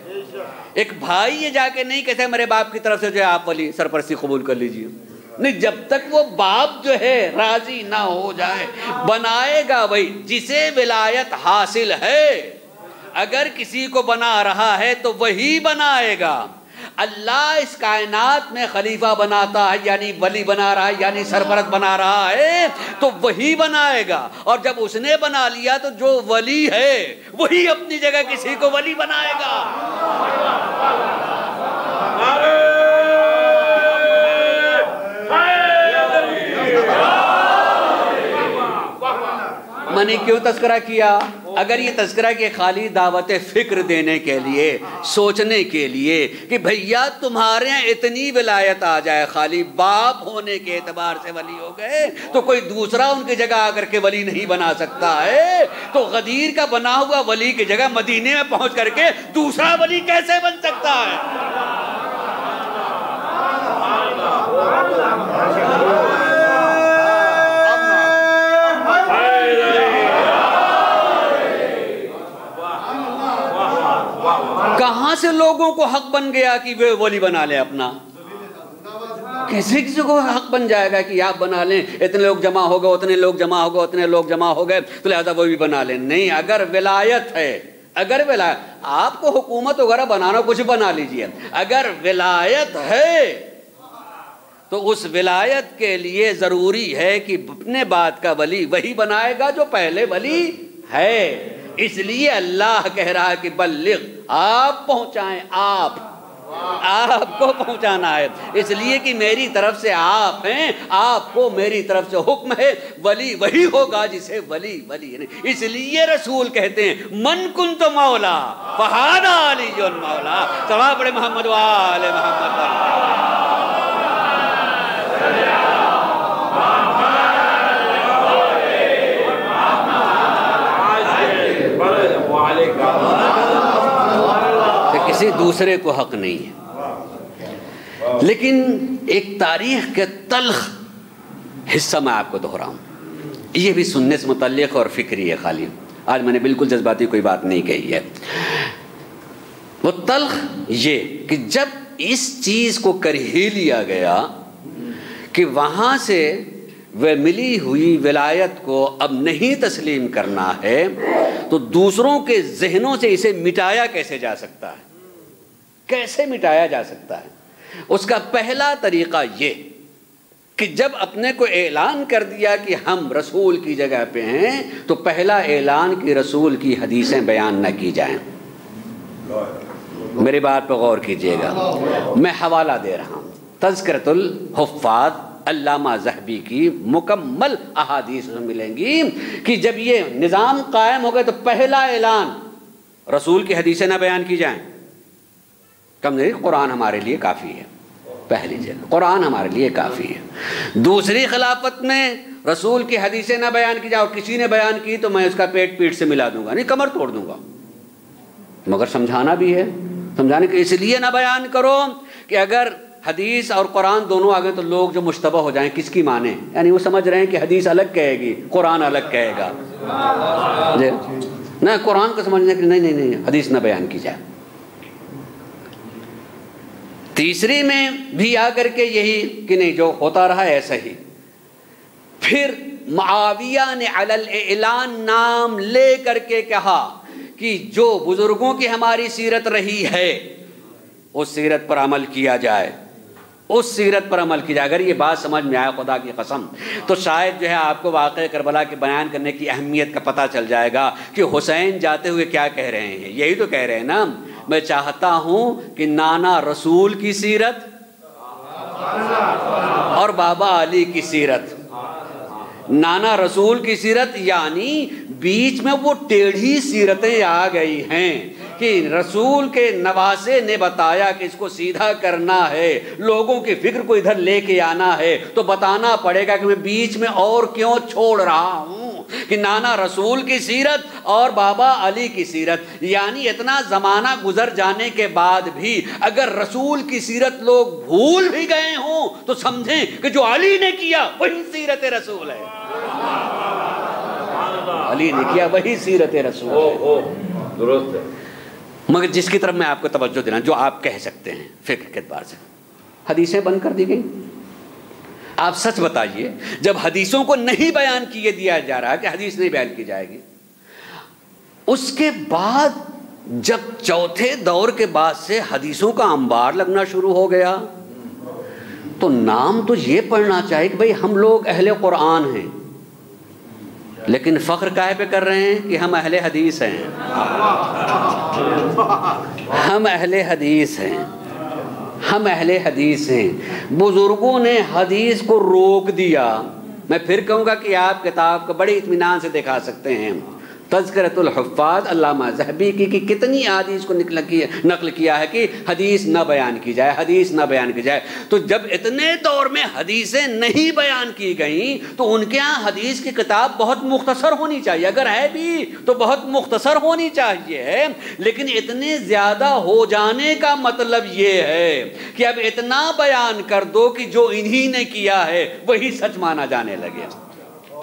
ایک بھائی یہ جا کے نہیں کہتے میرے باپ کی طرف سے جو ہے آپ ولی سرپرستی قبول کر لیجئے، نہیں، جب تک وہ باپ جو ہے راضی نہ ہو جائے، بنائے گا وہی جسے ولایت حاصل ہے۔ اگر کسی کو بنا رہا ہے تو وہی بنائے گا۔ اللہ اس کائنات میں خلیفہ بناتا ہے، یعنی ولی بنا رہا ہے، یعنی سرپرست بنا رہا ہے، تو وہی بنائے گا، اور جب اس نے بنا لیا تو جو ولی ہے وہی اپنی جگہ کسی کو ولی بنائے گا۔ میں نے کیوں تذکرہ کیا؟ اگر یہ تذکرہ کہ خالی دعوت فکر دینے کے لیے، سوچنے کے لیے کہ بھیا تمہارے یہاں اتنی ولایت آ جائے، خالی باپ ہونے کے اعتبار سے ولی ہو گئے تو کوئی دوسرا ان کی جگہ آ کر کے ولی نہیں بنا سکتا ہے، تو غدیر کا بنا ہوا ولی کی جگہ مدینے میں پہنچ کر کے دوسرا ولی کیسے بن سکتا ہے؟ کہاں سے لوگوں کو حق بن گیا کہ وہ ولی بنا لیں اپنا؟ کیسے کسی کو حق بن جائے گا کہ آپ بنا لیں، اتنے لوگ جمع ہو گئے، اتنے لوگ جمع ہو گئے، اتنے لوگ جمع ہو گئے تو لہذا وہ بھی بنا لیں؟ نہیں، اگر ولایت ہے، اگر ولایت، آپ کو حکومت وغیرہ بنانا کچھ بنا لیجئے، اگر ولایت ہے تو اس ولایت کے لیے ضروری ہے کہ اپنے بعد کا ولی وہی بنائے گا جو پہلے ولی ہے۔ اس لیے اللہ کہہ رہا ہے کہ بلغ، آپ پہنچائیں، آپ کو پہنچانا ہے، اس لیے کہ میری طرف سے آپ ہیں، آپ کو میری طرف سے حکم ہے، ولی وہی ہوگا جسے ولی ہے۔ اس لیے رسول کہتے ہیں من کنت مولا فہذا علی مولا، سوا پڑھے محمد وآل محمد۔ کسی دوسرے کو حق نہیں ہے، لیکن ایک تاریخ کے تلخ حصہ میں آپ کو دہراؤں، یہ بھی سننے سے متعلق اور فکری ہے، خالی آج میں نے بالکل جذباتی کوئی بات نہیں کہی ہے۔ وہ تلخ یہ کہ جب اس چیز کو کر ہی لیا گیا کہ وہاں سے وہ ملی ہوئی ولایت کو اب نہیں تسلیم کرنا ہے، تو دوسروں کے ذہنوں سے اسے مٹایا کیسے جا سکتا ہے؟ کیسے مٹایا جا سکتا ہے؟ اس کا پہلا طریقہ یہ کہ جب اپنے کو اعلان کر دیا کہ ہم رسول کی جگہ پہ ہیں تو پہلا اعلان کہ رسول کی حدیثیں بیان نہ کی جائیں۔ میری بات پہ غور کیجئے گا، میں حوالہ دے رہا ہوں تذکرۃ الحفاظ علامہ ذہبی کی مکمل احادیث میں ملیں گی کہ جب یہ نظام قائم ہو گئے تو پہلا اعلان رسول کی حدیثیں نہ بیان کی جائیں۔ کم نہیں، قرآن ہمارے لیے کافی ہے، پہلی جگہ قرآن ہمارے لیے کافی ہے۔ دوسری خلافت میں رسول کی حدیثیں نہ بیان کی جائیں، اور کسی نے بیان کی تو میں اس کا پیٹ پیٹ سے ملا دوں گا، نہیں کمر توڑ دوں گا۔ مگر سمجھانا بھی ہے، سمجھانے کے اس لیے نہ بیان کرو کہ اگر حدیث اور قرآن دونوں آ گئے تو لوگ جو مشتبہ ہو جائیں کس کی مانیں، یعنی وہ سمجھ رہے ہیں کہ حدیث الگ کہے گی قرآن الگ کہے گا، جی نہ قرآن کو سمجھنے کہ نہیں حدیث نہ بیان کی جائے۔ تیسری میں بھی آ کر کے یہی کہ نہیں جو ہوتا رہا ایسا ہی۔ پھر معاویہ نے علی الاعلان نام لے کر کے کہا کہ جو بزرگوں کی ہماری سیرت رہی ہے اس سیرت پر عمل کیا جائے، اس سیرت پر عمل کی جائے۔ اگر یہ بات سمجھ میں آئے خدا کی قسم تو شاید جو ہے آپ کو واقعہ کربلا کے بیان کرنے کی اہمیت کا پتہ چل جائے گا کہ حسین جاتے ہوئے کیا کہہ رہے ہیں۔ یہی تو کہہ رہے ہیں نا، میں چاہتا ہوں کہ نانا رسول کی سیرت اور بابا علی کی سیرت، نانا رسول کی سیرت یعنی بیچ میں وہ ٹیڑھی سیرتیں آ گئی ہیں کہ رسول کے نواسے نے بتایا کہ اس کو سیدھا کرنا ہے، لوگوں کی فکر کو ادھر لے کے آنا ہے تو بتانا پڑے گا کہ میں بیچ میں اور کیوں چھوڑ رہا ہوں کہ نانا رسول کی سیرت اور بابا علی کی سیرت، یعنی اتنا زمانہ گزر جانے کے بعد بھی اگر رسول کی سیرت لوگ بھول بھی گئے ہوں تو سمجھیں کہ جو علی نے کیا وہی سیرت رسول ہے، علی نے کیا وہی سیرت رسول ہے، درست ہے۔ مگر جس کی طرف میں آپ کو توجہ دینا، جو آپ کہہ سکتے ہیں فکر کے اعتبار سے، حدیثیں بند کر دی گئی۔ آپ سچ بتائیے جب حدیثوں کو نہیں بیان کیے دیا جا رہا کہ حدیث نہیں بیان کی جائے گی، اس کے بعد جب چوتھے دور کے بعد سے حدیثوں کا انبار لگنا شروع ہو گیا تو نام تو یہ پڑھنا چاہیے کہ بھئی ہم لوگ اہل قرآن ہیں، لیکن فخر کاہے پہ کر رہے ہیں کہ ہم اہل حدیث ہیں، ہم اہل حدیث ہیں، ہم اہل حدیث ہیں۔ بزرگوں نے حدیث کو روک دیا۔ میں پھر کہوں گا کہ آپ کتاب کو بڑے اطمینان سے دکھا سکتے ہیں، تذکرۃ الحفاظ علامہ ذہبی کی کتنی حدیث کو نقل کیا ہے کہ حدیث نہ بیان کی جائے، حدیث نہ بیان کی جائے۔ تو جب اتنے دور میں حدیثیں نہیں بیان کی گئیں تو ان کے ہاں حدیث کی کتاب بہت مختصر ہونی چاہیے، اگر ہے بھی تو بہت مختصر ہونی چاہیے، لیکن اتنے زیادہ ہو جانے کا مطلب یہ ہے کہ اب اتنا بیان کر دو کہ جو انہی نے کیا ہے وہی سچ مانا جانے لگے۔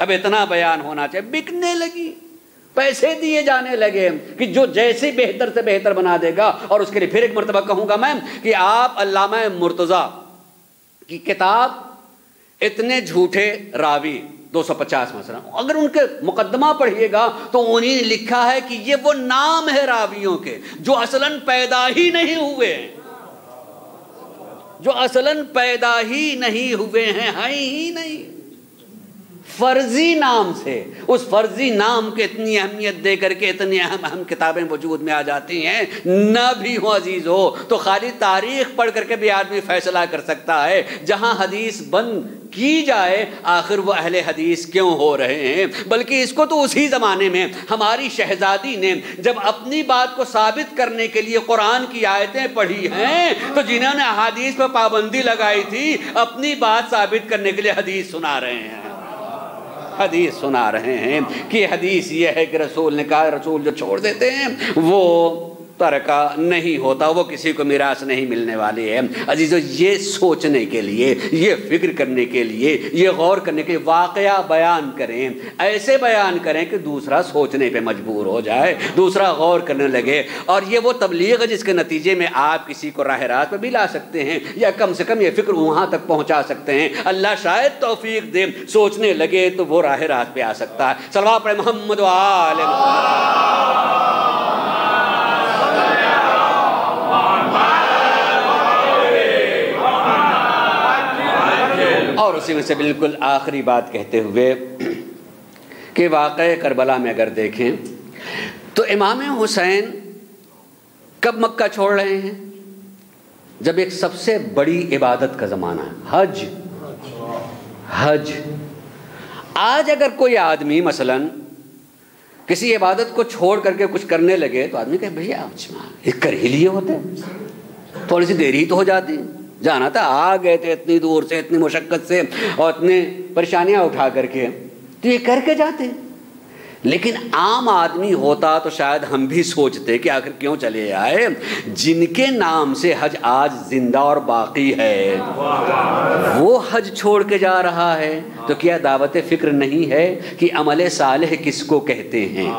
اب اتنا بیان ہونا چاہیے، بکنے لگی، پیسے دیے جانے لگے کہ جو جیسے بہتر سے بہتر بنا دے گا۔ اور اس کے لیے پھر ایک مرتبہ کہوں گا میں کہ آپ علامہ مرتضیٰ کی کتاب اتنے جھوٹے راوی 250 مثلا، اگر ان کے مقدمہ پڑھیے گا تو انہیں نے لکھا ہے کہ یہ وہ نام ہے راویوں کے جو اصلاً پیدا ہی نہیں ہوئے ہیں، جو اصلاً پیدا ہی نہیں ہوئے ہیں ہی نہیں، فرضی نام سے۔ اس فرضی نام کے اتنی اہمیت دے کر کے اتنی اہم کتابیں وجود میں آ جاتی ہیں، نہ بھی ہو عزیز ہو تو خالی تاریخ پڑھ کر کے بھی آدمی فیصلہ کر سکتا ہے۔ جہاں حدیث بند کی جائے آخر وہ اہل حدیث کیوں ہو رہے ہیں؟ بلکہ اس کو تو اسی زمانے میں ہماری شہزادی نے جب اپنی بات کو ثابت کرنے کے لیے قرآن کی آیتیں پڑھی ہیں تو جنہوں نے حدیث پر پابندی لگائی تھی اپنی بات ثابت کرنے کے لیے حدیث سنا رہے ہیں، حدیث سنا رہے ہیں کہ حدیث یہ ہے کہ رسول نے کہا، رسول جو چھوڑ دیتے ہیں وہ ترکہ نہیں ہوتا، وہ کسی کو میراث نہیں ملنے والی ہے۔ عزیزو، یہ سوچنے کے لیے، یہ فکر کرنے کے لیے، یہ غور کرنے کے لیے واقعہ بیان کریں، ایسے بیان کریں کہ دوسرا سوچنے پہ مجبور ہو جائے، دوسرا غور کرنے لگے۔ اور یہ وہ تبلیغ ہے جس کے نتیجے میں آپ کسی کو راہ راست پہ بھی لا سکتے ہیں، یا کم سے کم یہ فکر وہاں تک پہنچا سکتے ہیں۔ اللہ شاید توفیق دے، سوچنے لگے تو وہ راہ راست پہ آ سکتا ہے۔ صلوات پڑھیں محمد و آل محمد۔ اور اسی میں سے بالکل آخری بات کہتے ہوئے کہ واقعہ کربلا میں اگر دیکھیں تو امام حسین کب مکہ چھوڑ رہے ہیں؟ جب ایک سب سے بڑی عبادت کا زمانہ ہے، حج۔ آج اگر کوئی آدمی مثلا کسی عبادت کو چھوڑ کر کے کچھ کرنے لگے تو آدمی کہے بھیا یہ کر ہی لیے ہوتے، تھوڑی سی دیر ہی تو ہو جاتی، جانا تھا آ گئے تھے اتنی دور سے، اتنی مشقت سے اور اتنی پریشانیاں اٹھا کر کے، تو یہ کر کے جاتے۔ لیکن عام آدمی ہوتا تو شاید ہم بھی سوچتے کہ آخر کیوں چلے آئے، جن کے نام سے حج آج زندہ اور باقی ہے وہ حج چھوڑ کے جا رہا ہے، تو کیا دعوت فکر نہیں ہے کہ عمل صالح کس کو کہتے ہیں؟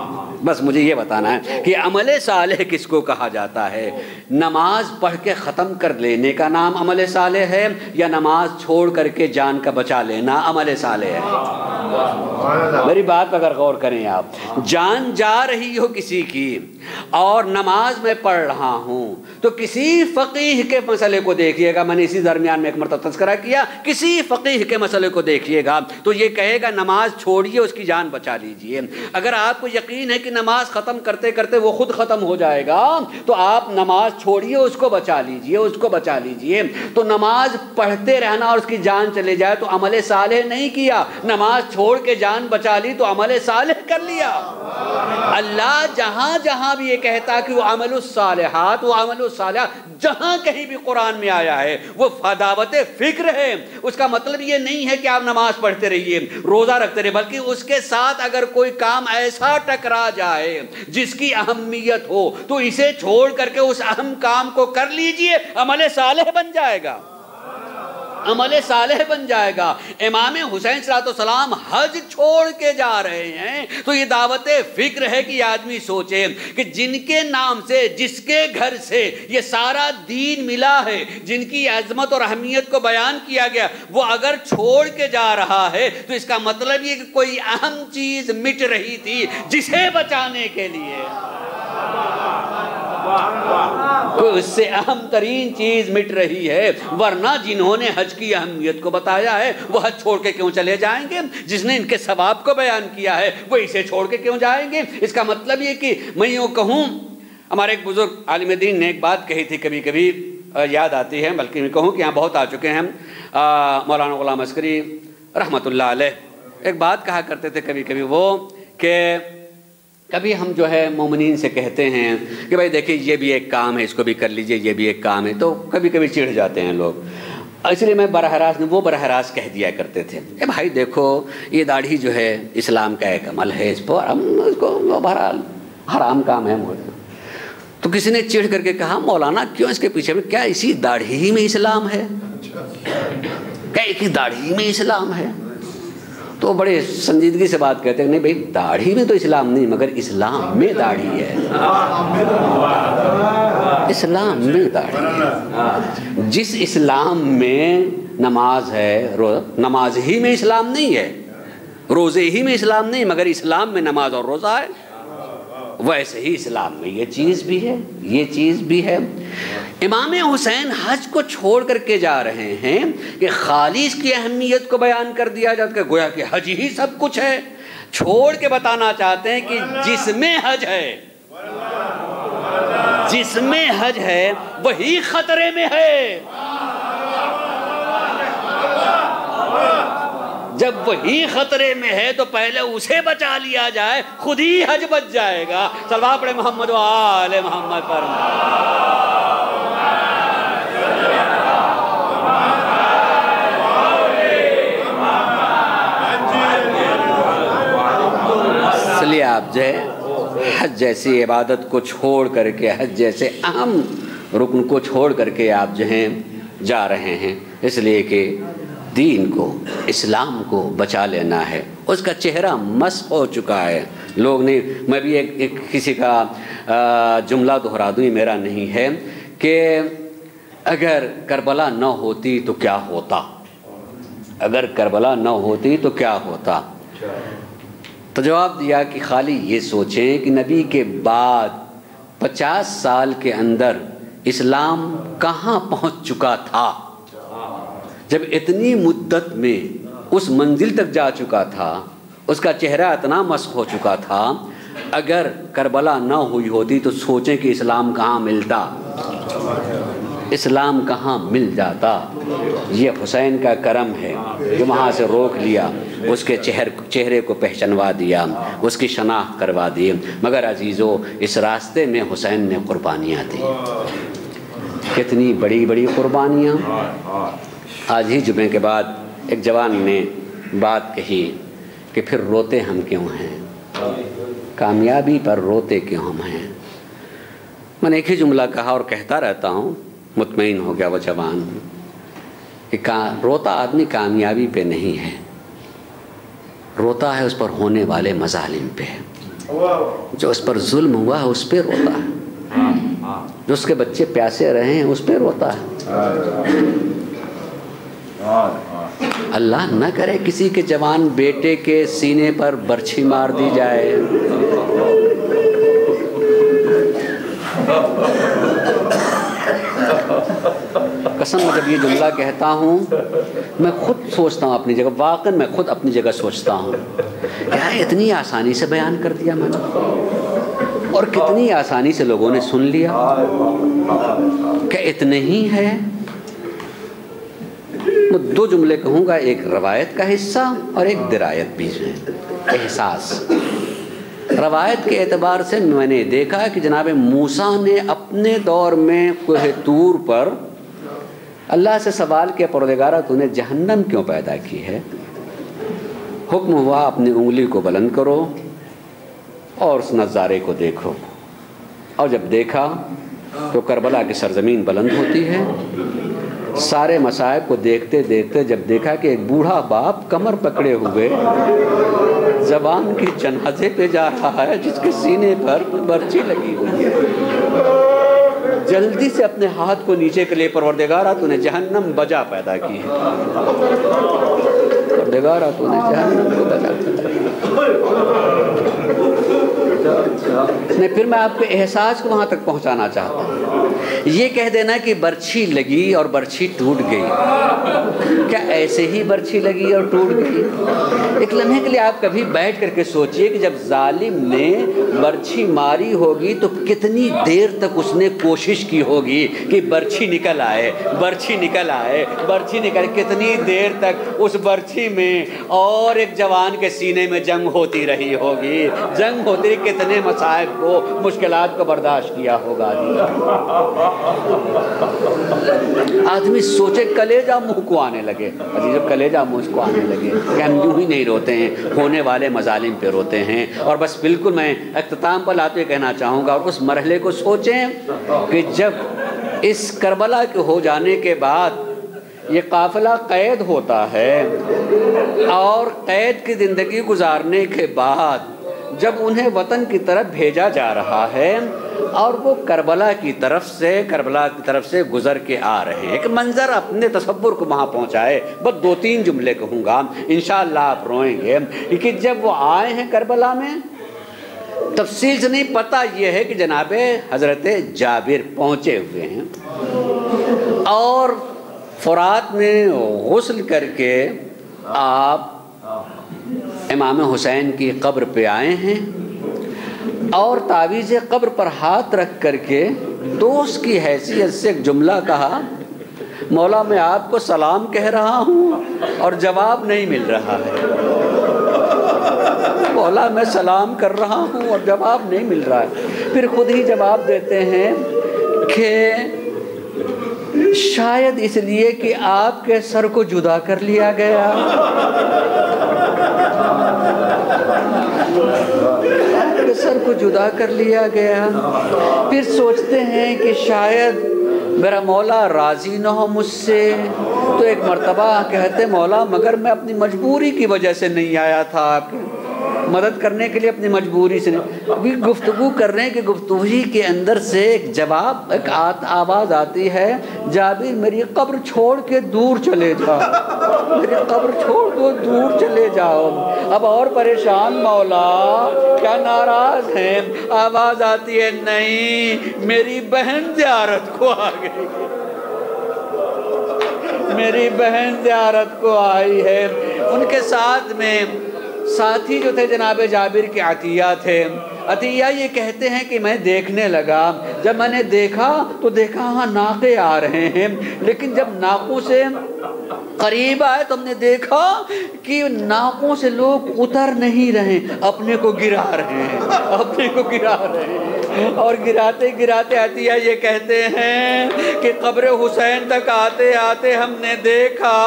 بس مجھے یہ بتانا ہے کہ عمل صالح کس کو کہا جاتا ہے۔ نماز پڑھ کے ختم کر لینے کا نام عمل صالح ہے، یا نماز چھوڑ کر کے جان کا بچا لینا عمل صالح ہے؟ میری بات پر اگر غور کریں آپ، جان جا رہی ہو کسی کی اور نماز میں پڑھ رہا ہوں تو کسی فقیہ کے مسئلے کو دیکھیے گا، میں نے اسی درمیان میں ایک مرتبہ تذکرہ کیا، کسی فقیہ کے مسئلے کو دیکھیے گا تو یہ کہے گا نماز چھوڑیے اس کی جان بچا لیجئے۔ اگر آپ کو یقین ہے کہ نماز ختم کرتے کرتے وہ خود ختم ہو جائے گا تو آپ نماز چھوڑیے اس کو بچا لیجئے، اس کو بچا لیجئے۔ تو نماز پڑھتے رہنا اور اس کی جان چلے جائے تو عمل صالح نہیں کیا، نماز چھوڑ کے جان بچا لی تو عمل صالح کر لیا۔ اللہ جہاں جہاں بھی یہ کہتا کہ وہ عمل الصالحات، وہ عمل الصالحات جہاں کہیں بھی قرآن میں آیا ہے وہ دعوت فکر ہے۔ اس کا مطلب یہ نہیں ہے کہ آپ نماز پڑھتے رہیے، روزہ رکھتے رہیے، بلکہ اس کے ساتھ اگر کوئی کام ایسا ٹکرا جائے جس کی اہمیت ہو تو اسے چھوڑ کر کے اس اہم کام کو کر لیجئے، عمل صالح بن جائے گا، عمل صالح بن جائے گا۔ امام حسین صلی اللہ علیہ وسلم حج چھوڑ کے جا رہے ہیں تو یہ دعوت فکر ہے کہ آدمی سوچے کہ جن کے نام سے، جس کے گھر سے یہ سارا دین ملا ہے، جن کی عظمت اور اہمیت کو بیان کیا گیا، وہ اگر چھوڑ کے جا رہا ہے تو اس کا مطلب یہ کہ کوئی اہم چیز مٹ رہی تھی جسے بچانے کے لیے کوئی اس سے اہم ترین چیز مٹ رہی ہے، ورنہ جنہوں نے حج کی اہمیت کو بتایا ہے وہ حج چھوڑ کے کیوں چلے جائیں گے؟ جس نے ان کے ثواب کو بیان کیا ہے وہ اسے چھوڑ کے کیوں جائیں گے؟ اس کا مطلب یہ کہ میں یوں کہوں، ہمارے ایک بزرگ عالم دین نے ایک بات کہی تھی، کبھی کبھی یاد آتی ہے، بلکہ میں کہوں کہ یہاں بہت آ چکے ہیں، مولانا غلام عسکری رحمۃ اللہ علیہ ایک بات کہا کرتے تھے کبھی کبھی وہ، کہ کبھی ہم جو ہے مومنین سے کہتے ہیں کہ بھائی دیکھیں یہ بھی ایک کام ہے، اس کو بھی کر لیجئے، یہ بھی ایک کام ہے، تو کبھی کبھی چڑھ جاتے ہیں لوگ۔ اس لیے میں براہ راست کہہ دیا کرتے تھے اے بھائی دیکھو یہ داڑھی جو ہے اسلام کا ایک عمل ہے، اس پر ہم اس کو بہرحال حرام کام ہے۔ تو کسی نے چڑھ کر کے کہا مولانا کیوں اس کے پیچھے میں، کیا اسی داڑھی ہی میں اسلام ہے؟ کیا ایک ہی داڑھی میں اسلام ہے؟ تو بڑے سنجیدگی سے بات کہتے ہیں نہیں بھائی داڑھی میں تو اسلام نہیں، مگر اسلام میں داڑھی ہے، اسلام میں داڑھی ہے۔ جس اسلام میں نماز ہے، نماز ہی میں اسلام نہیں ہے، روزے ہی میں اسلام نہیں، مگر اسلام میں نماز اور روزہ ہے، ویسے ہی اسلام میں یہ چیز بھی ہے، یہ چیز بھی ہے۔ امام حسین حج کو چھوڑ کر کے جا رہے ہیں کہ خالی اس کی اہمیت کو بیان کر دیا جاتا ہے، گویا کہ حج ہی سب کچھ ہے، چھوڑ کے بتانا چاہتے ہیں کہ جس میں حج ہے، جس میں حج ہے وہی خطرے میں ہے، جب وہی خطرے میں ہے تو پہلے اسے بچا لیا جائے، خود ہی حج بچ جائے گا۔ صلوات پڑھیں محمد و آل محمد پر۔ اس لیے آپ جو ہے حج جیسی عبادت کو چھوڑ کر کے، حج جیسے اہم رکن کو چھوڑ کر کے آپ جو ہیں جا رہے ہیں، اس لیے کہ دین کو، اسلام کو بچا لینا ہے۔ اس کا چہرہ مسخ ہو چکا ہے، لوگ نہیں، میں بھی ایک کسی کا جملہ دہرا دوں، یہ میرا نہیں ہے، کہ اگر کربلا نہ ہوتی تو کیا ہوتا، اگر کربلا نہ ہوتی تو کیا ہوتا؟ تو جواب دیا کہ خالی یہ سوچیں کہ نبی کے بعد 50 سال کے اندر اسلام کہاں پہنچ چکا تھا۔ جب اتنی مدت میں اس منزل تک جا چکا تھا، اس کا چہرہ اتنا مسخ ہو چکا تھا، اگر کربلا نہ ہوئی ہوتی تو سوچیں کہ اسلام کہاں ملتا، اسلام کہاں مل جاتا۔ یہ حسین کا کرم ہے کہ وہاں سے روک لیا، اس کے چہرے کو پہچنوا دیا، اس کی شناخت کروا دی۔ مگر عزیزو، اس راستے میں حسین نے قربانیاں دی، کتنی بڑی بڑی قربانیاں۔ آج ہی جمعے کے بعد ایک جوان نے بات کہی کہ پھر روتے ہم کیوں ہیں، کامیابی پر روتے کیوں ہم ہیں۔ میں نے ایک ہی جملہ کہا اور کہتا رہتا ہوں، مطمئن ہو گیا وہ جوان کہ روتا آدمی کامیابی پہ نہیں ہے، روتا ہے اس پر ہونے والے مظالم پہ، جو اس پر ظلم ہوا ہے اس پہ روتا ہے، جو اس کے بچے پیاسے رہے ہیں اس پہ روتا ہے۔ اللہ نہ کرے کسی کے جوان بیٹے کے سینے پر برچھی مار دی جائے۔ قسم میں جب یہ جملہ کہتا ہوں میں خود سوچتا ہوں اپنی جگہ، واقعا میں خود اپنی جگہ سوچتا ہوں یار اتنی آسانی سے بیان کر دیا میں نے، اور کتنی آسانی سے لوگوں نے سن لیا۔ کہ اتنے ہی ہے؟ میں دو جملے کہوں گا، ایک روایت کا حصہ اور ایک درایت بھی ہے، احساس۔ روایت کے اعتبار سے میں نے دیکھا کہ جناب موسیٰ نے اپنے دور میں کوہ طور پر اللہ سے سوال کیا، پروردگارا تو نے جہنم کیوں پیدا کی ہے؟ حکم ہوا اپنی انگلی کو بلند کرو اور اس نظارے کو دیکھو، اور جب دیکھا تو کربلا کی سرزمین بلند ہوتی ہے۔ سارے مصائب کو دیکھتے دیکھتے جب دیکھا کہ ایک بوڑھا باپ کمر پکڑے ہوئے زبان کی جنازے پہ جا رہا ہے، جس کے سینے پر برچی لگی ہوئی ہے، جلدی سے اپنے ہاتھ کو نیچے کے لیے، پروردگارا تو نے جہنم بجا پیدا کی ہے، پروردگارا تو نے جہنم کو بجا پیدا کی ہے۔ پھر میں آپ کے احساس کو وہاں تک پہنچانا چاہتا ہوں۔ یہ کہہ دینا کہ برچھی لگی اور برچھی ٹوٹ گئی، کیا ایسے ہی برچھی لگی اور ٹوٹ گئی؟ ایک لمحے کے لیے آپ کبھی بیٹھ کر کے سوچئے کہ جب ظالم نے برچھی ماری ہوگی تو کتنی دیر تک اس نے کوشش کی ہوگی کہ برچھی نکل آئے، برچھی نکل آئے، برچھی نکل، کتنی دیر تک اس برچھی میں اور ایک جوان کے سینے میں جنگ ہوتی رہی ہوگی، جنگ ہوتی، کتنے مصائب کو، مشکلات کو برداشت کیا ہوگا۔ آدمی سوچے کلیجہ منہ کو آنے لگے، عزیزو کلیجہ منہ کو آنے لگے کہ ہم یوں ہی نہیں روتے ہیں، ہونے والے مظالم پہ روتے ہیں۔ اور بس بالکل میں اختتام پر لاتے ہوئے کہنا چاہوں گا، اور اس مرحلے کو سوچیں کہ جب اس کربلا کے ہو جانے کے بعد یہ قافلہ قید ہوتا ہے، اور قید کی زندگی گزارنے کے بعد جب انہیں وطن کی طرف بھیجا جا رہا ہے اور وہ کربلا کی طرف سے گزر کے آ رہے ہیں، ایک منظر اپنے تصور کو وہاں پہنچائے۔ بس دو تین جملے کہوں گا، انشاءاللہ آپ روئیں گے کہ جب وہ آئے ہیں کربلا میں، تفصیل سے نہیں، پتہ یہ ہے کہ جناب حضرت جابر پہنچے ہوئے ہیں اور فرات میں غسل کر کے آپ امام حسین کی قبر پہ آئے ہیں، اور تعویذ قبر پر ہاتھ رکھ کر کے دوست کی حیثیت سے ایک جملہ کہا، مولا میں آپ کو سلام کہہ رہا ہوں اور جواب نہیں مل رہا ہے، مولا میں سلام کر رہا ہوں اور جواب نہیں مل رہا ہے۔ پھر خود ہی جواب دیتے ہیں کہ شاید اس لیے کہ آپ کے سر کو جدا کر لیا گیا، آپ کے سر کو جدا کر لیا گیا۔ پھر سوچتے ہیں کہ شاید میرا مولا راضی نہ ہو مجھ سے، تو ایک مرتبہ کہتے مولا مگر میں اپنی مجبوری کی وجہ سے نہیں آیا تھا، آپ کی مدد کرنے کے لیے اپنی مجبوری سے نہیں۔ ابھی گفتگو کر رہے ہیں کہ گفتگو کے اندر سے ایک جواب، ایک آواز آتی ہے، جابر میری قبر چھوڑ کے دور چلے جاؤ، میری قبر چھوڑ دو، دور چلے جاؤ۔ اب اور پریشان مولا کیا ناراض ہیں؟ آواز آتی ہے نہیں، میری بہن زیارت کو آ گئی، میری بہن زیارت کو آئی ہے۔ ان کے ساتھ میں ساتھی جو تھے جناب جابر کے عطیہ تھے۔ عطیہ یہ کہتے ہیں کہ میں دیکھنے لگا، جب میں نے دیکھا تو دیکھا ہاں ناقے آ رہے ہیں، لیکن جب ناقوں سے قریب آئے تو ہم نے دیکھا کہ ناقوں سے لوگ اتر نہیں رہے، اپنے کو گرا رہے ہیں، اپنے کو گرا رہے ہیں۔ اور گراتے گراتے عطیہ یہ کہتے ہیں کہ قبر حسین تک آتے آتے ہم نے دیکھا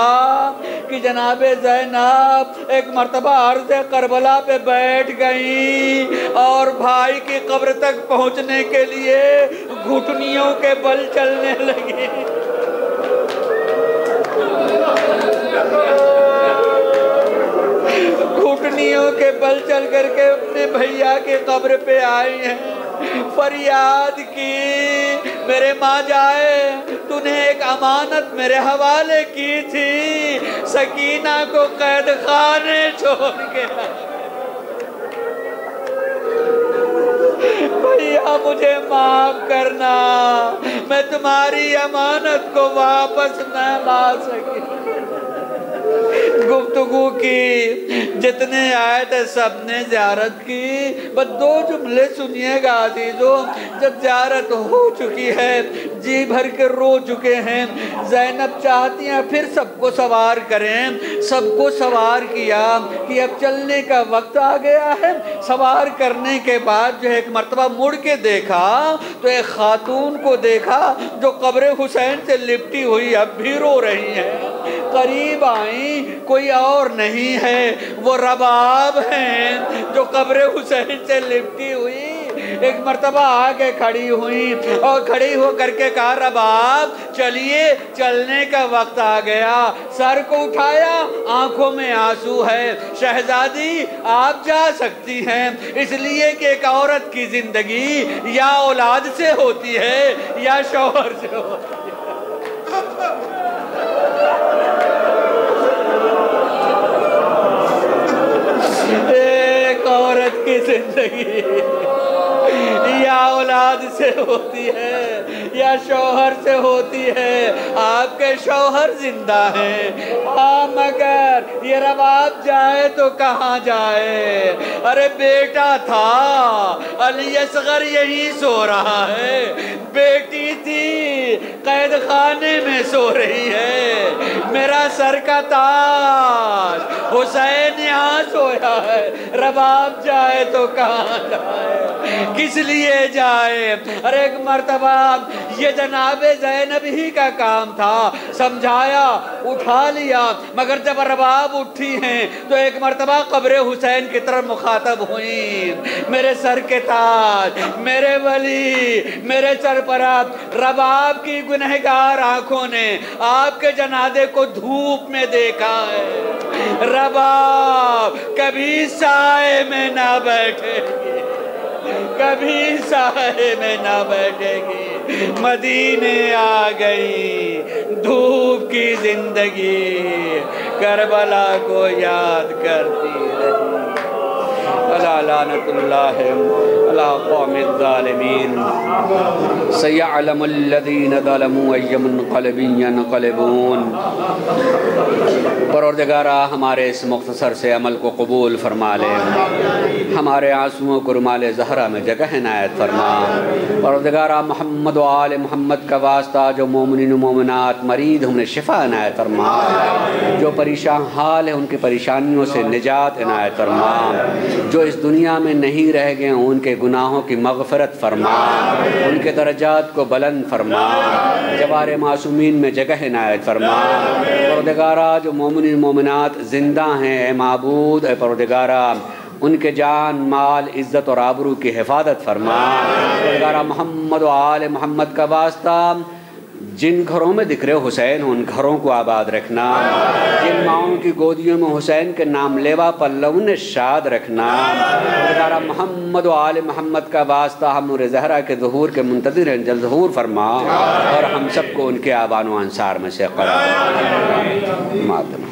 کہ جناب زینب ایک مرتبہ عرض کربلا پہ بیٹھ گئیں اور بھائی کی قبر تک پہنچنے کے لیے گھٹنیوں کے بل چلنے لگی۔ گھٹنیوں کے بل چل کر کے اپنے بھیا کی قبر پہ آئی ہیں، فریاد کی میرے ماں جائے، تو نے ایک امانت میرے حوالے کی تھی، سکینہ کو قید خانے چھوڑ کے بھیا مجھے معاف کرنا، میں تمہاری امانت کو واپس نہ لا سکی۔ گفتگو کی، جتنے آئے تھے سب نے زیارت کی، بس دو جملے سنیے گا عزیزو۔ جب زیارت ہو چکی ہے، جی بھر کے رو چکے ہیں، زینب چاہتی ہیں پھر سب کو سوار کریں، سب کو سوار کیا کہ اب چلنے کا وقت آ گیا ہے۔ سوار کرنے کے بعد جو ایک مرتبہ مڑ کے دیکھا تو ایک خاتون کو دیکھا جو قبر حسین سے لپٹی ہوئی اب بھی رو رہی ہیں۔ قریب آئیں، کوئی اور نہیں ہے، وہ رباب ہیں جو قبر حسین سے لپٹی ہوئی ایک مرتبہ آگے کھڑی ہوئی اور کھڑی ہو کر کے کہا رباب چلیے، چلنے کا وقت آ گیا۔ سر کو اٹھایا، آنکھوں میں آنسو ہے۔ شہزادی آپ جا سکتی ہیں، اس لیے کہ ایک عورت کی زندگی یا اولاد سے ہوتی ہے یا شوہر سے ہوتی ہے۔ ایک عورت کی زندگی یا اولاد سے ہوتی ہے یا شوہر سے ہوتی ہے۔ آپ کے شوہر زندہ ہیں، ہاں مگر یہ رباب جائے تو کہاں جائے؟ ارے بیٹا تھا، علی اصغر یہی سو رہا ہے، بیٹی تھی قید خانے میں سو رہی ہے، میرا سر کا تاج حسین یہاں سویا ہے، رباب جائے تو کہاں جائے؟ کس لیے جائے؟ ارے ایک مرتبہ یہ جناب زینب ہی کا کام تھا، سمجھایا، اٹھا لیا، مگر جب رباب اٹھی ہیں تو ایک مرتبہ قبر حسین کی طرف مخاطب ہوئی، میرے سر کے تاج، میرے ولی، میرے سرپرست۔ رباب کی گنہگار آنکھوں نے آپ کے جنازے کو دھوپ میں دیکھا ہے۔ رباب کبھی سائے میں نہ بیٹھے گی، کبھی سائے میں نہ بیٹھے گی، مدینے آ گئی دھوپ کی زندگی، کربلا کو یاد کرتی رہی۔ الا لعنت اللہ علی قوم الظالمین، سیعلم الذین ظلموا ای منقلب ینقلبون۔ پروردگارہ ہمارے اس مختصر سے عمل کو قبول فرما لے، ہمارے آنسوؤں کو رومال زہرا میں جگہ عنایت فرما۔ پروردگارہ محمد و آل محمد کا واسطہ جو مومنین و مومنات مرید انہیں شفا عنایت فرما، جو پریشان حال ہے ان کی پریشانیوں سے نجات عنایت فرما، جو اس دنیا میں نہیں رہ گئے ان کے گناہوں کی مغفرت فرما، ان کے درجات کو بلند فرما، جوار معصومین میں جگہ عنایت فرما۔ پروردگارہ جو مومنین مومنات زندہ ہیں اے معبود، اے پروردگارہ ان کے جان، مال، عزت اور آبرو کی حفاظت فرما۔ پروردگارہ محمد و آل محمد کا واسطہ جن گھروں میں ذکر حسین ان گھروں کو آباد رکھنا، جن ماؤں کی گودیوں میں حسین کے نام لیوا پلون شاد رکھنا۔ پروردگارہ محمد و آل محمد کا واسطہ ہم نور زہرا کے ظہور کے منتظر ہیں، جلد ظہور فرما اور ہم سب کو ان کے آبان و انصار میں سے قرار دے۔